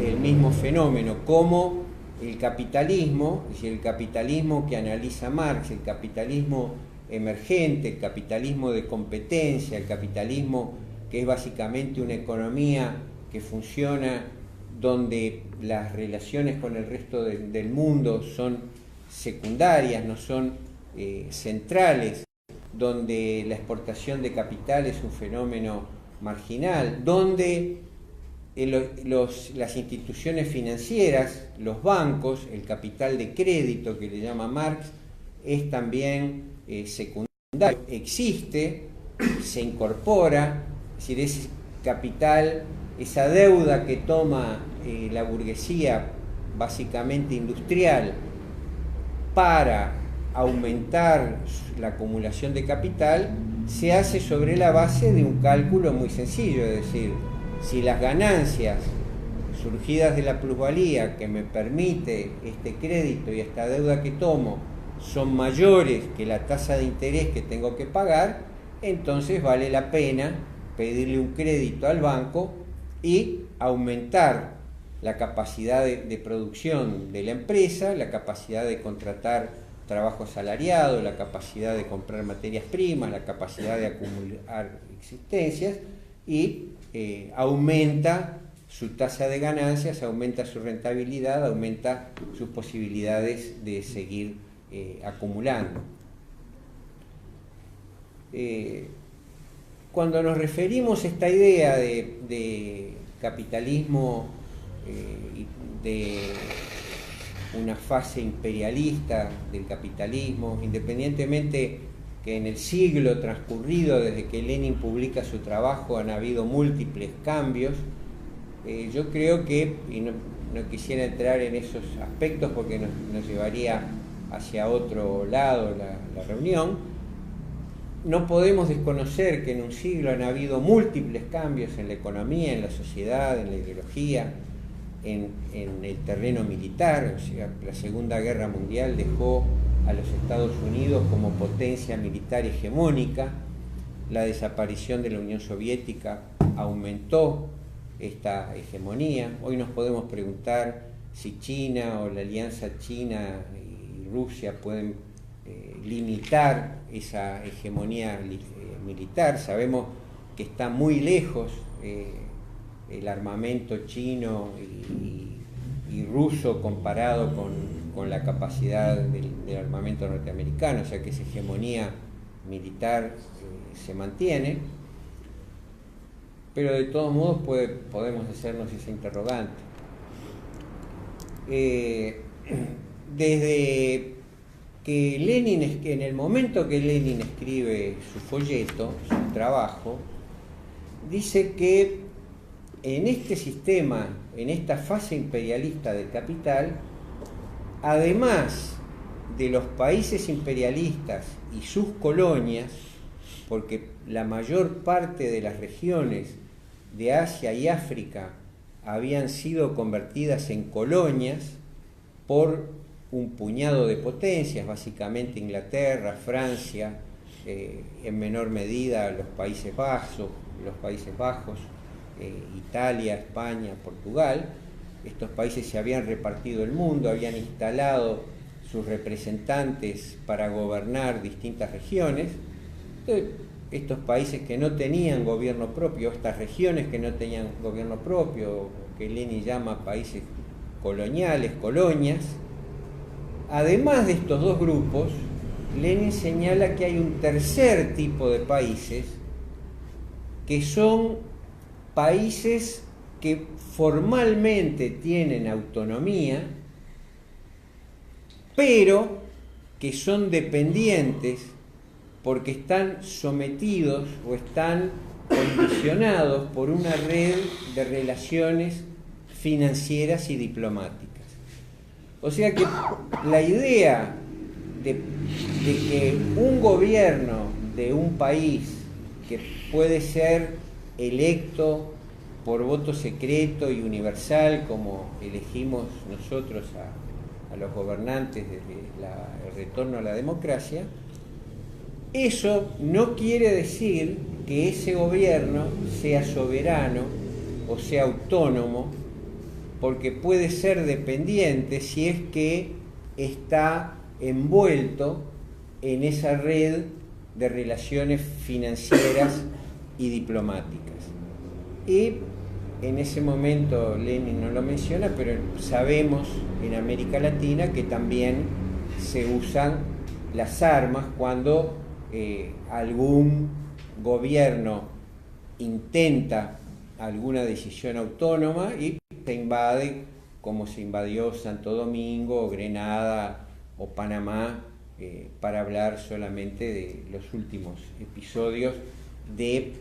el mismo fenómeno, como el capitalismo, es decir, el capitalismo que analiza Marx, el capitalismo emergente, el capitalismo de competencia, el capitalismo que es básicamente una economía que funciona donde las relaciones con el resto del mundo son secundarias, no son centrales, donde la exportación de capital es un fenómeno marginal, donde las instituciones financieras, los bancos, el capital de crédito que le llama Marx, es también secundario, existe, se incorpora, es decir, ese capital, esa deuda que toma la burguesía básicamente industrial para aumentar la acumulación de capital, se hace sobre la base de un cálculo muy sencillo, es decir, si las ganancias surgidas de la plusvalía que me permite este crédito y esta deuda que tomo son mayores que la tasa de interés que tengo que pagar, entonces vale la pena pedirle un crédito al banco y aumentar la capacidad de producción de la empresa, la capacidad de contratar trabajo asalariado, la capacidad de comprar materias primas, la capacidad de acumular existencias, y aumenta su tasa de ganancias, aumenta su rentabilidad, aumenta sus posibilidades de seguir acumulando. Cuando nos referimos a esta idea de capitalismo, de una fase imperialista del capitalismo, independientemente que en el siglo transcurrido desde que Lenin publica su trabajo han habido múltiples cambios, yo creo que, y no quisiera entrar en esos aspectos porque nos llevaría hacia otro lado la reunión, no podemos desconocer que en un siglo han habido múltiples cambios en la economía, en la sociedad, en la ideología, en el terreno militar. O sea, la Segunda Guerra Mundial dejó a los Estados Unidos como potencia militar hegemónica, la desaparición de la Unión Soviética aumentó esta hegemonía. Hoy nos podemos preguntar si China o la alianza China y Rusia pueden limitar esa hegemonía militar. Sabemos que está muy lejos el armamento chino y ruso comparado con la capacidad del armamento norteamericano, o sea que esa hegemonía militar se mantiene, pero de todos modos podemos hacernos ese interrogante. Desde que Lenin, en el momento que Lenin escribe su folleto, su trabajo, dice que en este sistema, en esta fase imperialista del capital, además de los países imperialistas y sus colonias, porque la mayor parte de las regiones de Asia y África habían sido convertidas en colonias por un puñado de potencias, básicamente Inglaterra, Francia, en menor medida los Países Bajos, Italia, España, Portugal. Estos países se habían repartido el mundo, habían instalado sus representantes para gobernar distintas regiones. Entonces, estos países que no tenían gobierno propio, estas regiones que no tenían gobierno propio, que Lenin llama países coloniales, colonias, además de estos dos grupos, Lenin señala que hay un tercer tipo de países que son países que formalmente tienen autonomía, pero que son dependientes porque están sometidos o están condicionados por una red de relaciones financieras y diplomáticas. O sea que la idea de que un gobierno de un país que puede ser electo por voto secreto y universal, como elegimos nosotros a los gobernantes desde el retorno a la democracia, eso no quiere decir que ese gobierno sea soberano o sea autónomo, porque puede ser dependiente si es que está envuelto en esa red de relaciones financieras y diplomáticas. Y en ese momento Lenin no lo menciona, pero sabemos en América Latina que también se usan las armas cuando algún gobierno intenta alguna decisión autónoma y se invade, como se invadió Santo Domingo, Grenada o Panamá, para hablar solamente de los últimos episodios de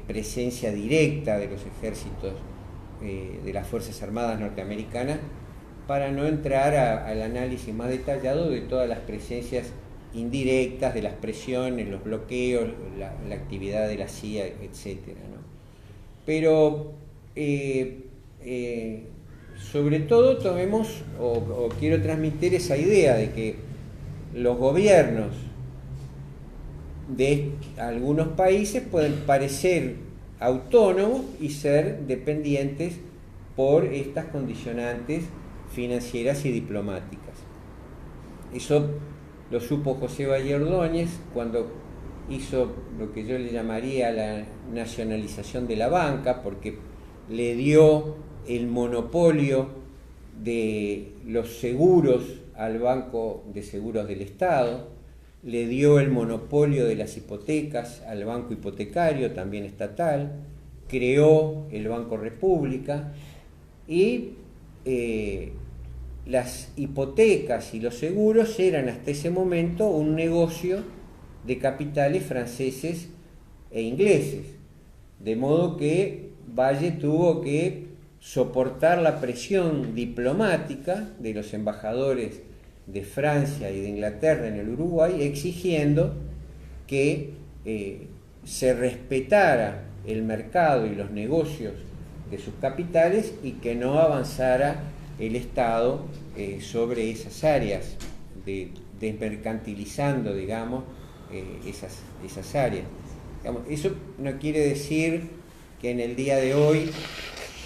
presencia directa de los ejércitos de las Fuerzas Armadas norteamericanas, para no entrar al análisis más detallado de todas las presencias indirectas, de las presiones, los bloqueos, la actividad de la CIA, etc., ¿no? Pero sobre todo tomemos, o quiero transmitir esa idea de que los gobiernos de algunos países pueden parecer autónomos y ser dependientes por estas condicionantes financieras y diplomáticas. Eso lo supo José Valle Ordóñez cuando hizo lo que yo le llamaría la nacionalización de la banca, porque le dio el monopolio de los seguros al Banco de Seguros del Estado, le dio el monopolio de las hipotecas al Banco Hipotecario, también estatal, creó el Banco República y las hipotecas y los seguros eran hasta ese momento un negocio de capitales franceses e ingleses, de modo que Valle tuvo que soportar la presión diplomática de los embajadores de Francia y de Inglaterra en el Uruguay, exigiendo que se respetara el mercado y los negocios de sus capitales y que no avanzara el Estado sobre esas áreas, desmercantilizando, digamos, esas áreas. Digamos, eso no quiere decir que en el día de hoy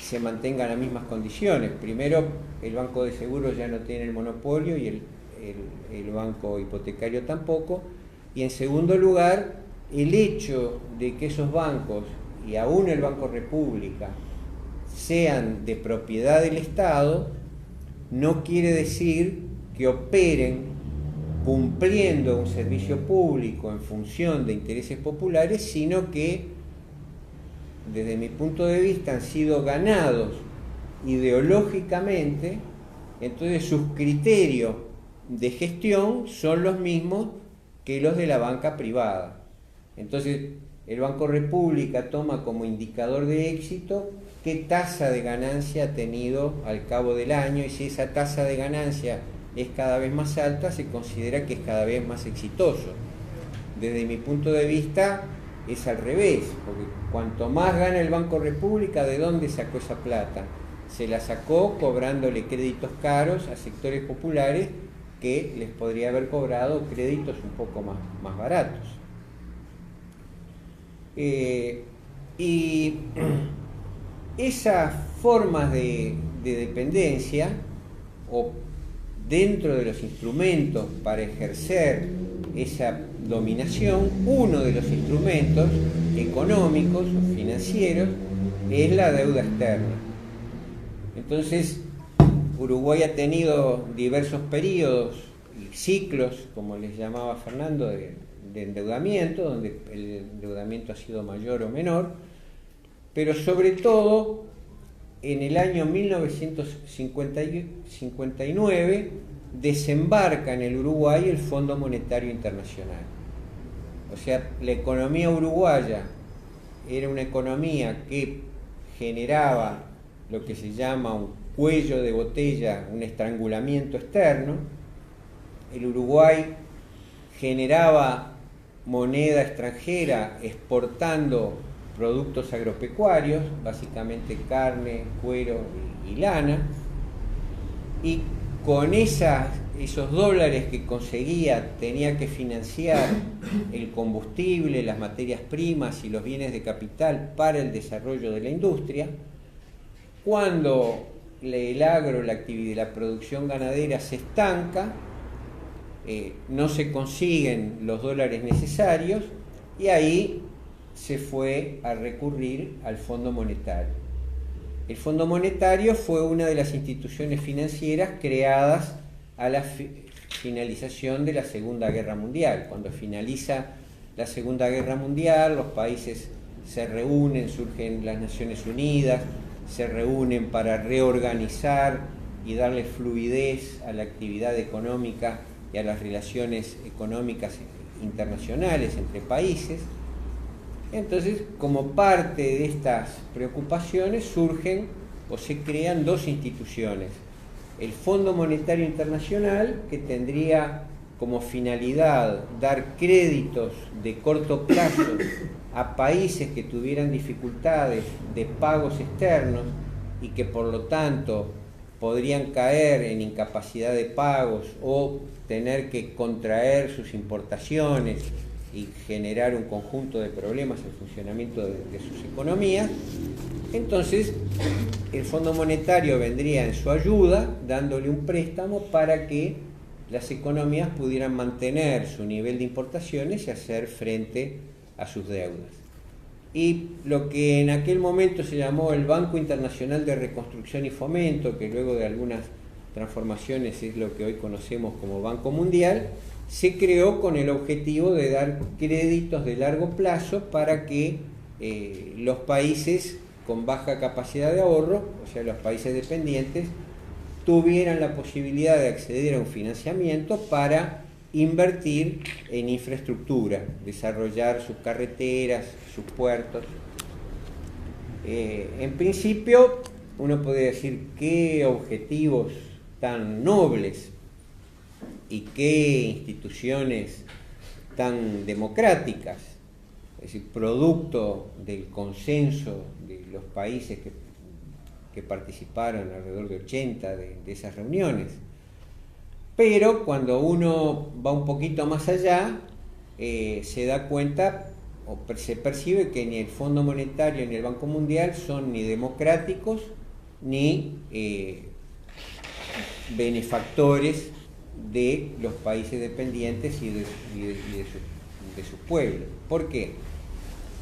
se mantengan las mismas condiciones. Primero, el Banco de Seguros ya no tiene el monopolio y el Banco Hipotecario tampoco. Y en segundo lugar, el hecho de que esos bancos, y aún el Banco República, sean de propiedad del Estado, no quiere decir que operen cumpliendo un servicio público en función de intereses populares, sino que, desde mi punto de vista, han sido ganados ideológicamente, entonces sus criterios de gestión son los mismos que los de la banca privada. Entonces, el Banco República toma como indicador de éxito qué tasa de ganancia ha tenido al cabo del año, y si esa tasa de ganancia es cada vez más alta, se considera que es cada vez más exitoso. Desde mi punto de vista, es al revés, porque cuanto más gana el Banco República, ¿de dónde sacó esa plata? Se la sacó cobrándole créditos caros a sectores populares que les podría haber cobrado créditos un poco más baratos. Y esas formas de dependencia, o dentro de los instrumentos para ejercer esa dominación, uno de los instrumentos económicos o financieros es la deuda externa. Entonces, Uruguay ha tenido diversos periodos y ciclos, como les llamaba Fernando, de endeudamiento, donde el endeudamiento ha sido mayor o menor, pero sobre todo en el año 1959 desembarca en el Uruguay el Fondo Monetario Internacional. O sea, la economía uruguaya era una economía que generaba lo que se llama un cuello de botella, un estrangulamiento externo. El Uruguay generaba moneda extranjera exportando productos agropecuarios, básicamente carne, cuero y lana, y con esos dólares que conseguía tenía que financiar el combustible, las materias primas y los bienes de capital para el desarrollo de la industria. Cuando el agro, la actividad, la producción ganadera se estanca, no se consiguen los dólares necesarios y ahí se fue a recurrir al Fondo Monetario. El Fondo Monetario fue una de las instituciones financieras creadas a la finalización de la Segunda Guerra Mundial. Cuando finaliza la Segunda Guerra Mundial, los países se reúnen, surgen las Naciones Unidas, se reúnen para reorganizar y darle fluidez a la actividad económica y a las relaciones económicas internacionales entre países. Entonces, como parte de estas preocupaciones, surgen o se crean dos instituciones. El Fondo Monetario Internacional, que tendría como finalidad dar créditos de corto plazo a países que tuvieran dificultades de pagos externos y que por lo tanto podrían caer en incapacidad de pagos o tener que contraer sus importaciones y generar un conjunto de problemas en el funcionamiento de sus economías. Entonces, el Fondo Monetario vendría en su ayuda, dándole un préstamo para que las economías pudieran mantener su nivel de importaciones y hacer frente a sus deudas. Y lo que en aquel momento se llamó el Banco Internacional de Reconstrucción y Fomento, que luego de algunas transformaciones es lo que hoy conocemos como Banco Mundial, se creó con el objetivo de dar créditos de largo plazo para que los países con baja capacidad de ahorro, o sea, los países dependientes, tuvieran la posibilidad de acceder a un financiamiento para invertir en infraestructura, desarrollar sus carreteras, sus puertos. En principio, uno puede decir qué objetivos tan nobles y qué instituciones tan democráticas, es decir, producto del consenso de los países que participaron, alrededor de 80 de esas reuniones. Pero cuando uno va un poquito más allá, se da cuenta o se percibe que ni el Fondo Monetario ni el Banco Mundial son ni democráticos ni benefactores de los países dependientes y de sus pueblos. ¿Por qué?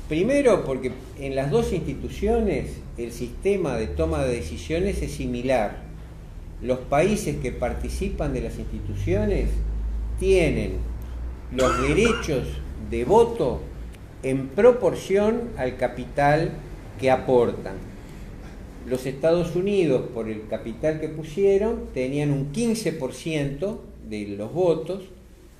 Primero, porque en las dos instituciones el sistema de toma de decisiones es similar. Los países que participan de las instituciones tienen los derechos de voto en proporción al capital que aportan. Los Estados Unidos, por el capital que pusieron, tenían un 15% de los votos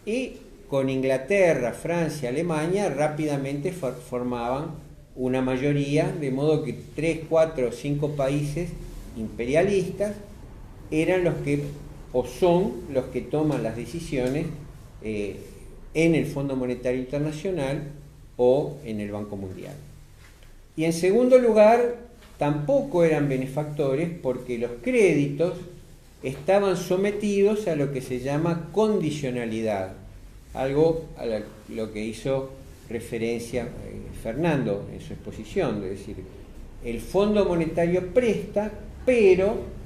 y con Inglaterra, Francia, Alemania rápidamente formaban una mayoría, de modo que 3, 4, 5 países imperialistas eran los que, o son los que toman las decisiones en el Fondo Monetario Internacional o en el Banco Mundial. Y en segundo lugar, tampoco eran benefactores porque los créditos estaban sometidos a lo que se llama condicionalidad, algo a lo que hizo referencia Fernando en su exposición, es decir, el Fondo Monetario presta, pero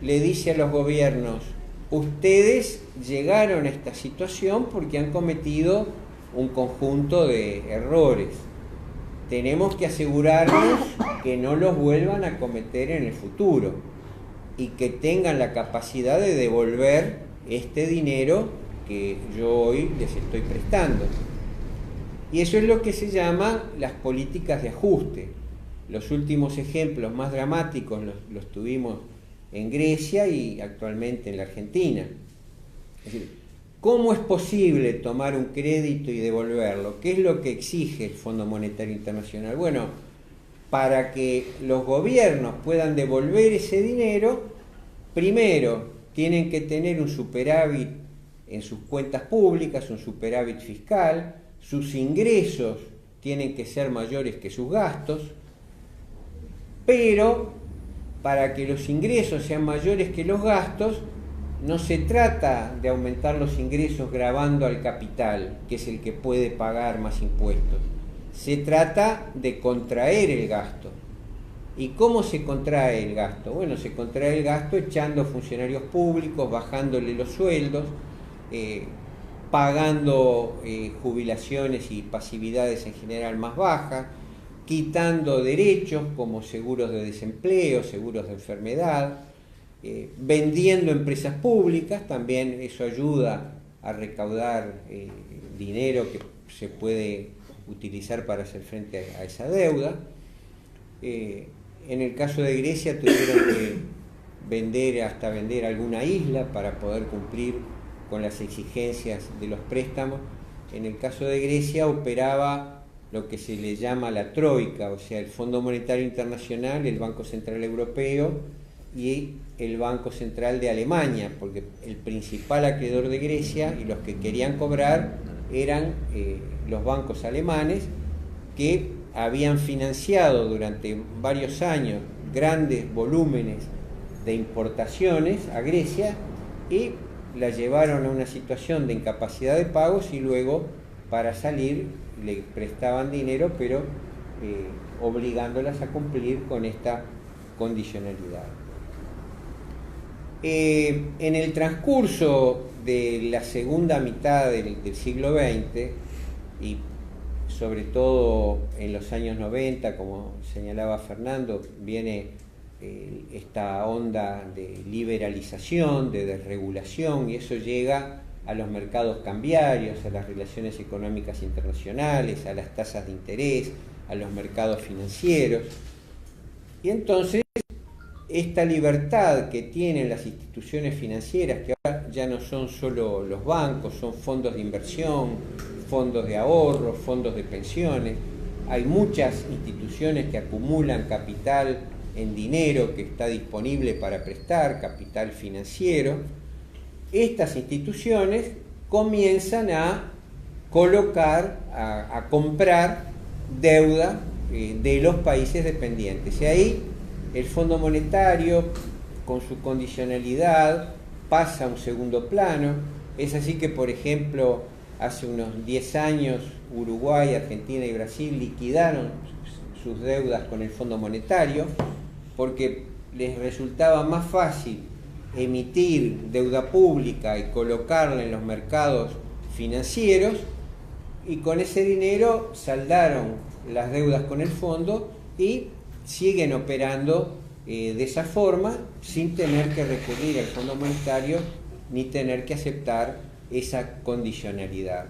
le dice a los gobiernos, ustedes llegaron a esta situación porque han cometido un conjunto de errores. Tenemos que asegurarnos que no los vuelvan a cometer en el futuro y que tengan la capacidad de devolver este dinero que yo hoy les estoy prestando. Y eso es lo que se llama las políticas de ajuste. Los últimos ejemplos más dramáticos los tuvimos en Grecia y actualmente en la Argentina. Es decir, ¿Cómo es posible tomar un crédito y devolverlo? ¿Qué es lo que exige el Fondo Monetario Internacional? Bueno, para que los gobiernos puedan devolver ese dinero, primero tienen que tener un superávit en sus cuentas públicas, un superávit fiscal, sus ingresos tienen que ser mayores que sus gastos, pero para que los ingresos sean mayores que los gastos, no se trata de aumentar los ingresos gravando al capital, que es el que puede pagar más impuestos. Se trata de contraer el gasto. ¿Y cómo se contrae el gasto? Bueno, se contrae el gasto echando funcionarios públicos, bajándole los sueldos, pagando jubilaciones y pasividades en general más bajas, quitando derechos como seguros de desempleo, seguros de enfermedad, vendiendo empresas públicas. También eso ayuda a recaudar dinero que se puede utilizar para hacer frente a esa deuda. En el caso de Grecia tuvieron que vender alguna isla para poder cumplir con las exigencias de los préstamos. En el caso de Grecia operaba lo que se le llama la Troika, o sea, el Fondo Monetario Internacional, el Banco Central Europeo y el Banco Central de Alemania, porque el principal acreedor de Grecia y los que querían cobrar eran los bancos alemanes, que habían financiado durante varios años grandes volúmenes de importaciones a Grecia y la llevaron a una situación de incapacidad de pagos, y luego para salir le prestaban dinero, pero obligándolas a cumplir con esta condicionalidad. En el transcurso de la segunda mitad del siglo XX, y sobre todo en los años 90, como señalaba Fernando, viene esta onda de liberalización, de desregulación, y eso llega a los mercados cambiarios, a las relaciones económicas internacionales, a las tasas de interés, a los mercados financieros. Y entonces esta libertad que tienen las instituciones financieras, que ahora ya no son solo los bancos, son fondos de inversión, fondos de ahorro, fondos de pensiones, hay muchas instituciones que acumulan capital en dinero que está disponible para prestar, capital financiero. Estas instituciones comienzan a colocar, a comprar deuda de los países dependientes. Y ahí el Fondo Monetario, con su condicionalidad, pasa a un segundo plano. Es así que, por ejemplo, hace unos 10 años Uruguay, Argentina y Brasil liquidaron sus deudas con el Fondo Monetario porque les resultaba más fácil emitir deuda pública y colocarla en los mercados financieros, y con ese dinero saldaron las deudas con el fondo y siguen operando de esa forma sin tener que recurrir al Fondo Monetario ni tener que aceptar esa condicionalidad.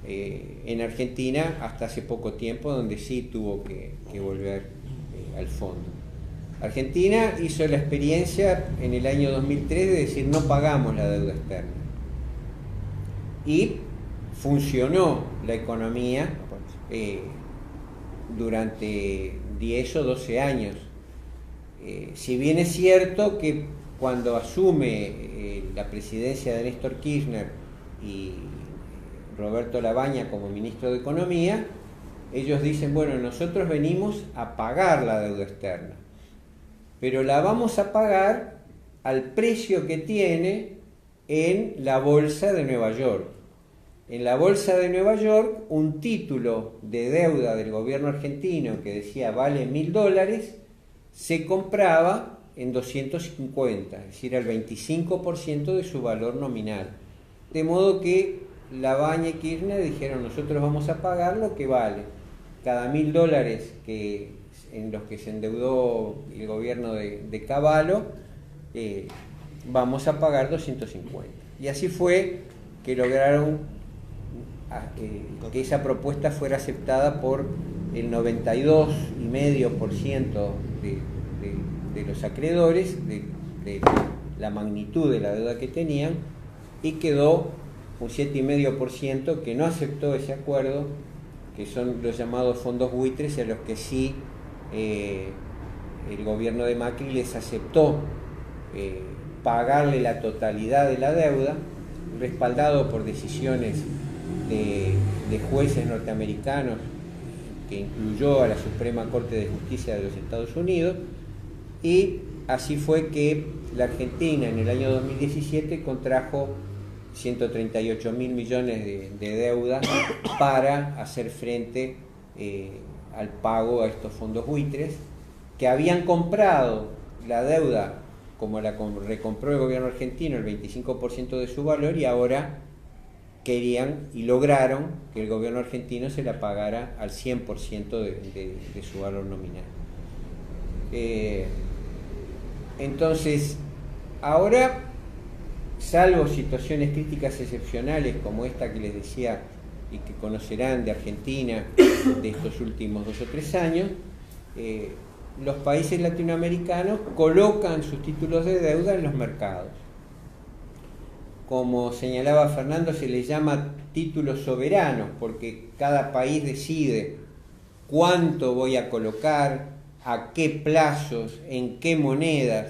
En Argentina hasta hace poco tiempo, donde sí tuvo que volver al fondo. Argentina hizo la experiencia en el año 2003 de decir no pagamos la deuda externa, y funcionó la economía durante 10 o 12 años. Si bien es cierto que cuando asume la presidencia de Néstor Kirchner y Roberto Labaña como ministro de Economía, ellos dicen, bueno, nosotros venimos a pagar la deuda externa, pero la vamos a pagar al precio que tiene en la Bolsa de Nueva York. En la Bolsa de Nueva York, un título de deuda del gobierno argentino que decía vale $1.000, se compraba en 250, es decir, al 25% de su valor nominal. De modo que Labaña y Kirchner dijeron, nosotros vamos a pagar lo que vale. Cada $1.000 en los que se endeudó el gobierno de Cavallo, vamos a pagar 250. Y así fue que lograron que esa propuesta fuera aceptada por el 92,5% de los acreedores, de la magnitud de la deuda que tenían, y quedó un 7,5% que no aceptó ese acuerdo, que son los llamados fondos buitres, a los que sí el gobierno de Macri les aceptó pagarle la totalidad de la deuda, respaldado por decisiones de jueces norteamericanos, que incluyó a la Suprema Corte de Justicia de los Estados Unidos, y así fue que la Argentina en el año 2017 contrajo 138.000 millones de deuda para hacer frente al pago a estos fondos buitres, que habían comprado la deuda, como la recompró el gobierno argentino, el 25% de su valor, y ahora querían y lograron que el gobierno argentino se la pagara al 100% de su valor nominal. Entonces, ahora, salvo situaciones críticas excepcionales como esta que les decía y que conocerán de Argentina de estos últimos 2 o 3 años, los países latinoamericanos colocan sus títulos de deuda en los mercados. Como señalaba Fernando, se les llama títulos soberanos porque cada país decide cuánto voy a colocar, a qué plazos, en qué monedas,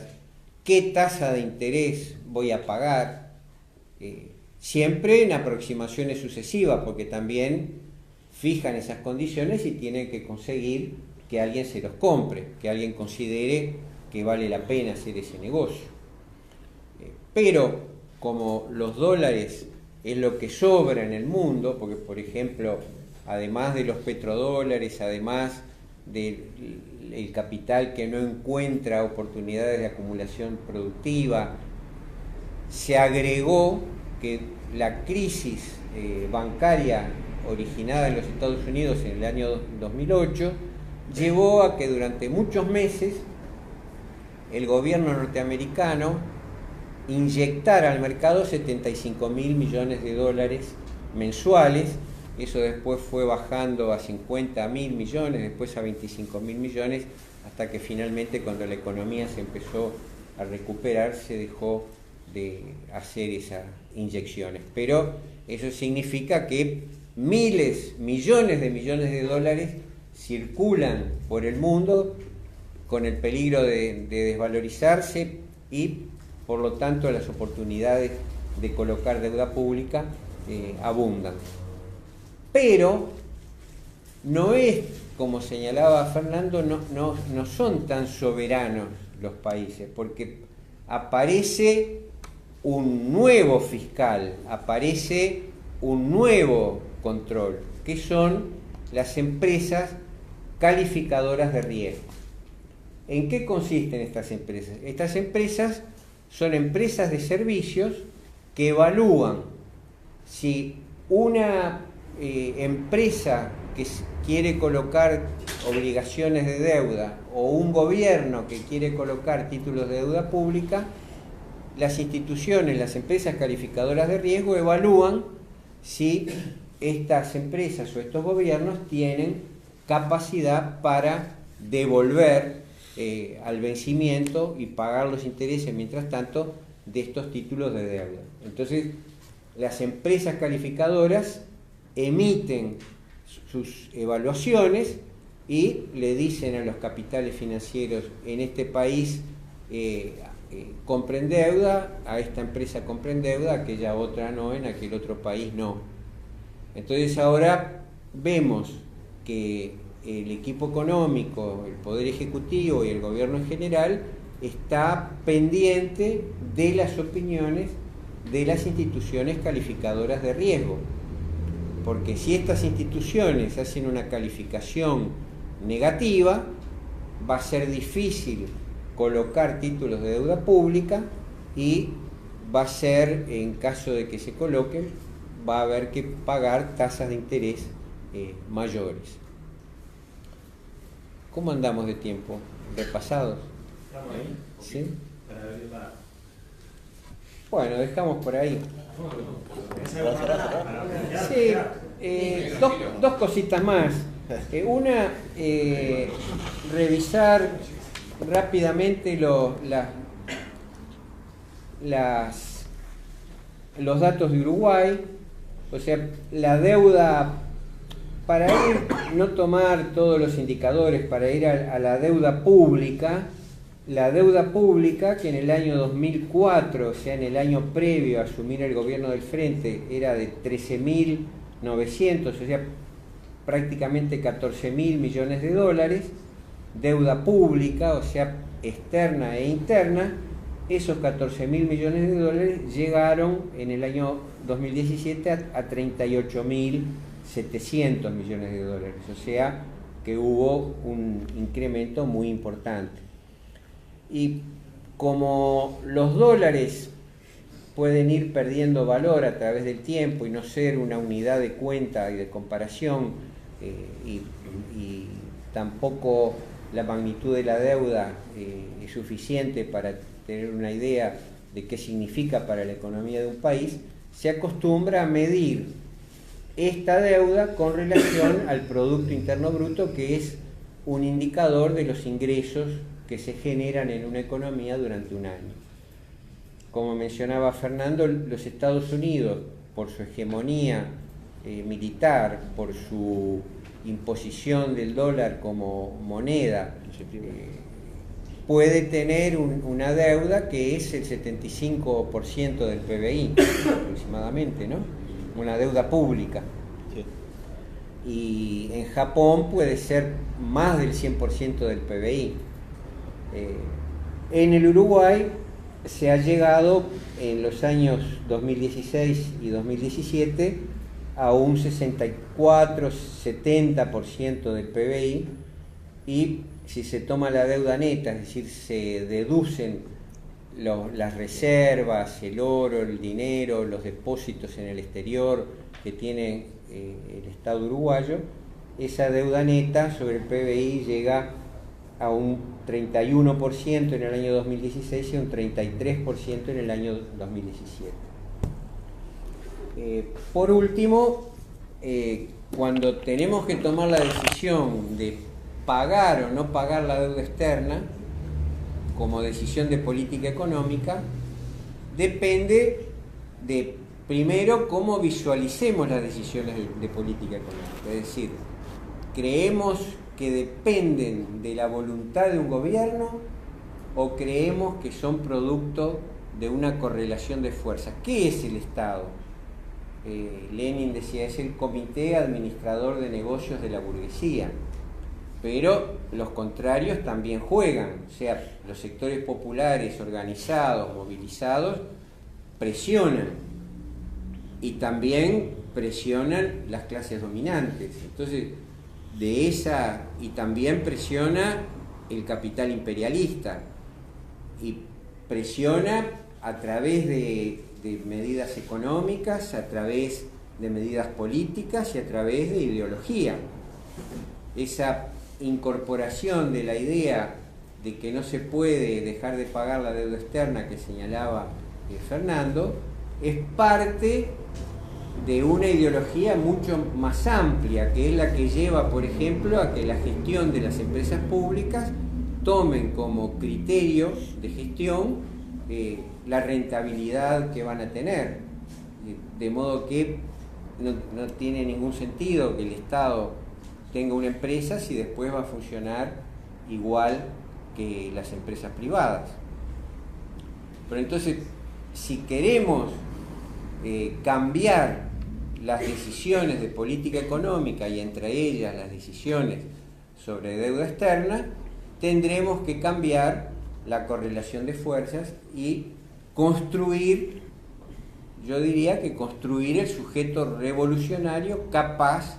qué tasa de interés voy a pagar, siempre en aproximaciones sucesivas, porque también fijan esas condiciones y tienen que conseguir que alguien se los compre, que alguien considere que vale la pena hacer ese negocio. Pero como los dólares es lo que sobra en el mundo, porque por ejemplo, además de los petrodólares, además del capital que no encuentra oportunidades de acumulación productiva, se agregó que la crisis bancaria originada en los Estados Unidos en el año 2008 llevó a que durante muchos meses el gobierno norteamericano inyectara al mercado 75.000 millones de dólares mensuales. Eso después fue bajando a 50.000 millones, después a 25.000 millones, hasta que finalmente, cuando la economía se empezó a recuperar, se dejó de hacer esas inyecciones. Pero eso significa que miles, millones de dólares circulan por el mundo con el peligro de desvalorizarse, y por lo tanto las oportunidades de colocar deuda pública abundan. Pero no es, como señalaba Fernando, no son tan soberanos los países, porque aparece un nuevo fiscal, aparece un nuevo control, que son las empresas calificadoras de riesgo. ¿En qué consisten estas empresas? Estas empresas son empresas de servicios que evalúan si una empresa que quiere colocar obligaciones de deuda o un gobierno que quiere colocar títulos de deuda pública, las instituciones, las empresas calificadoras de riesgo evalúan si estas empresas o estos gobiernos tienen capacidad para devolver al vencimiento y pagar los intereses, mientras tanto, de estos títulos de deuda. Entonces, las empresas calificadoras emiten sus evaluaciones y le dicen a los capitales financieros: en este país compren deuda, a esta empresa compren deuda, a aquella otra no, en aquel otro país no. Entonces ahora vemos que el equipo económico, el Poder Ejecutivo y el gobierno en general está pendiente de las opiniones de las instituciones calificadoras de riesgo, porque si estas instituciones hacen una calificación negativa, va a ser difícil colocar títulos de deuda pública, y va a ser, en caso de que se coloquen, va a haber que pagar tasas de interés mayores. ¿Cómo andamos de tiempo? ¿Repasados? ¿Estamos ahí? ¿Sí? Para... Bueno, dejamos por ahí. Sí, dos cositas más. Una, revisar rápidamente las los datos de Uruguay, o sea, la deuda, para ir, no tomar todos los indicadores, para ir a la deuda pública que en el año 2004, o sea, en el año previo a asumir el gobierno del Frente, era de 13.900, o sea, prácticamente 14.000 millones de dólares, deuda pública, o sea, externa e interna. Esos 14.000 millones de dólares llegaron en el año 2017 a 38.700 millones de dólares, o sea que hubo un incremento muy importante. Y como los dólares pueden ir perdiendo valor a través del tiempo y no ser una unidad de cuenta y de comparación, y tampoco la magnitud de la deuda es suficiente para tener una idea de qué significa para la economía de un país, se acostumbra a medir esta deuda con relación al Producto Interno Bruto, que es un indicador de los ingresos que se generan en una economía durante un año. Como mencionaba Fernando, los Estados Unidos, por su hegemonía militar, por su imposición del dólar como moneda, puede tener una deuda que es el 75% del PBI, aproximadamente, ¿no? Una deuda pública. Sí. Y en Japón puede ser más del 100% del PBI. En el Uruguay se ha llegado en los años 2016 y 2017 a un 64-70% del PBI, y si se toma la deuda neta, es decir, se deducen las reservas, el oro, el dinero, los depósitos en el exterior que tiene el Estado uruguayo, esa deuda neta sobre el PBI llega a un 31% en el año 2016 y un 33% en el año 2017. Por último, cuando tenemos que tomar la decisión de pagar o no pagar la deuda externa como decisión de política económica, depende de, primero, cómo visualicemos las decisiones de política económica. Es decir, ¿creemos que dependen de la voluntad de un gobierno o creemos que son producto de una correlación de fuerzas? ¿Qué es el Estado? Lenin decía, es el comité administrador de negocios de la burguesía, pero los contrarios también juegan, o sea, los sectores populares organizados, movilizados, presionan, y también presionan las clases dominantes. Entonces, y también presiona el capital imperialista, y presiona a través de medidas económicas, a través de medidas políticas y a través de ideología. Esa incorporación de la idea de que no se puede dejar de pagar la deuda externa que señalaba Fernando, es parte de una ideología mucho más amplia, que es la que lleva, por ejemplo, a que la gestión de las empresas públicas tomen como criterio de gestión la rentabilidad que van a tener, de modo que no tiene ningún sentido que el Estado tenga una empresa si después va a funcionar igual que las empresas privadas. Pero entonces, si queremos cambiar las decisiones de política económica, y entre ellas las decisiones sobre deuda externa, tendremos que cambiar la correlación de fuerzas y construir, yo diría que construir el sujeto revolucionario capaz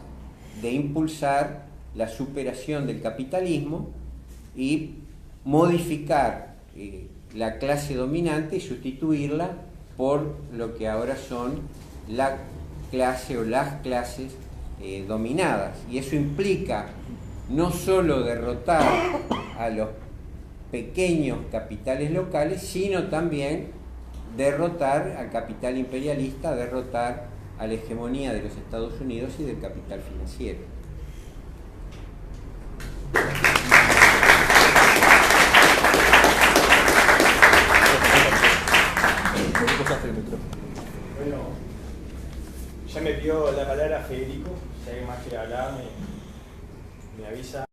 de impulsar la superación del capitalismo y modificar la clase dominante y sustituirla por lo que ahora son la clase o las clases dominadas. Y eso implica no solo derrotar a los pequeños capitales locales, sino también derrotar al capital imperialista, derrotar a la hegemonía de los Estados Unidos y del capital financiero.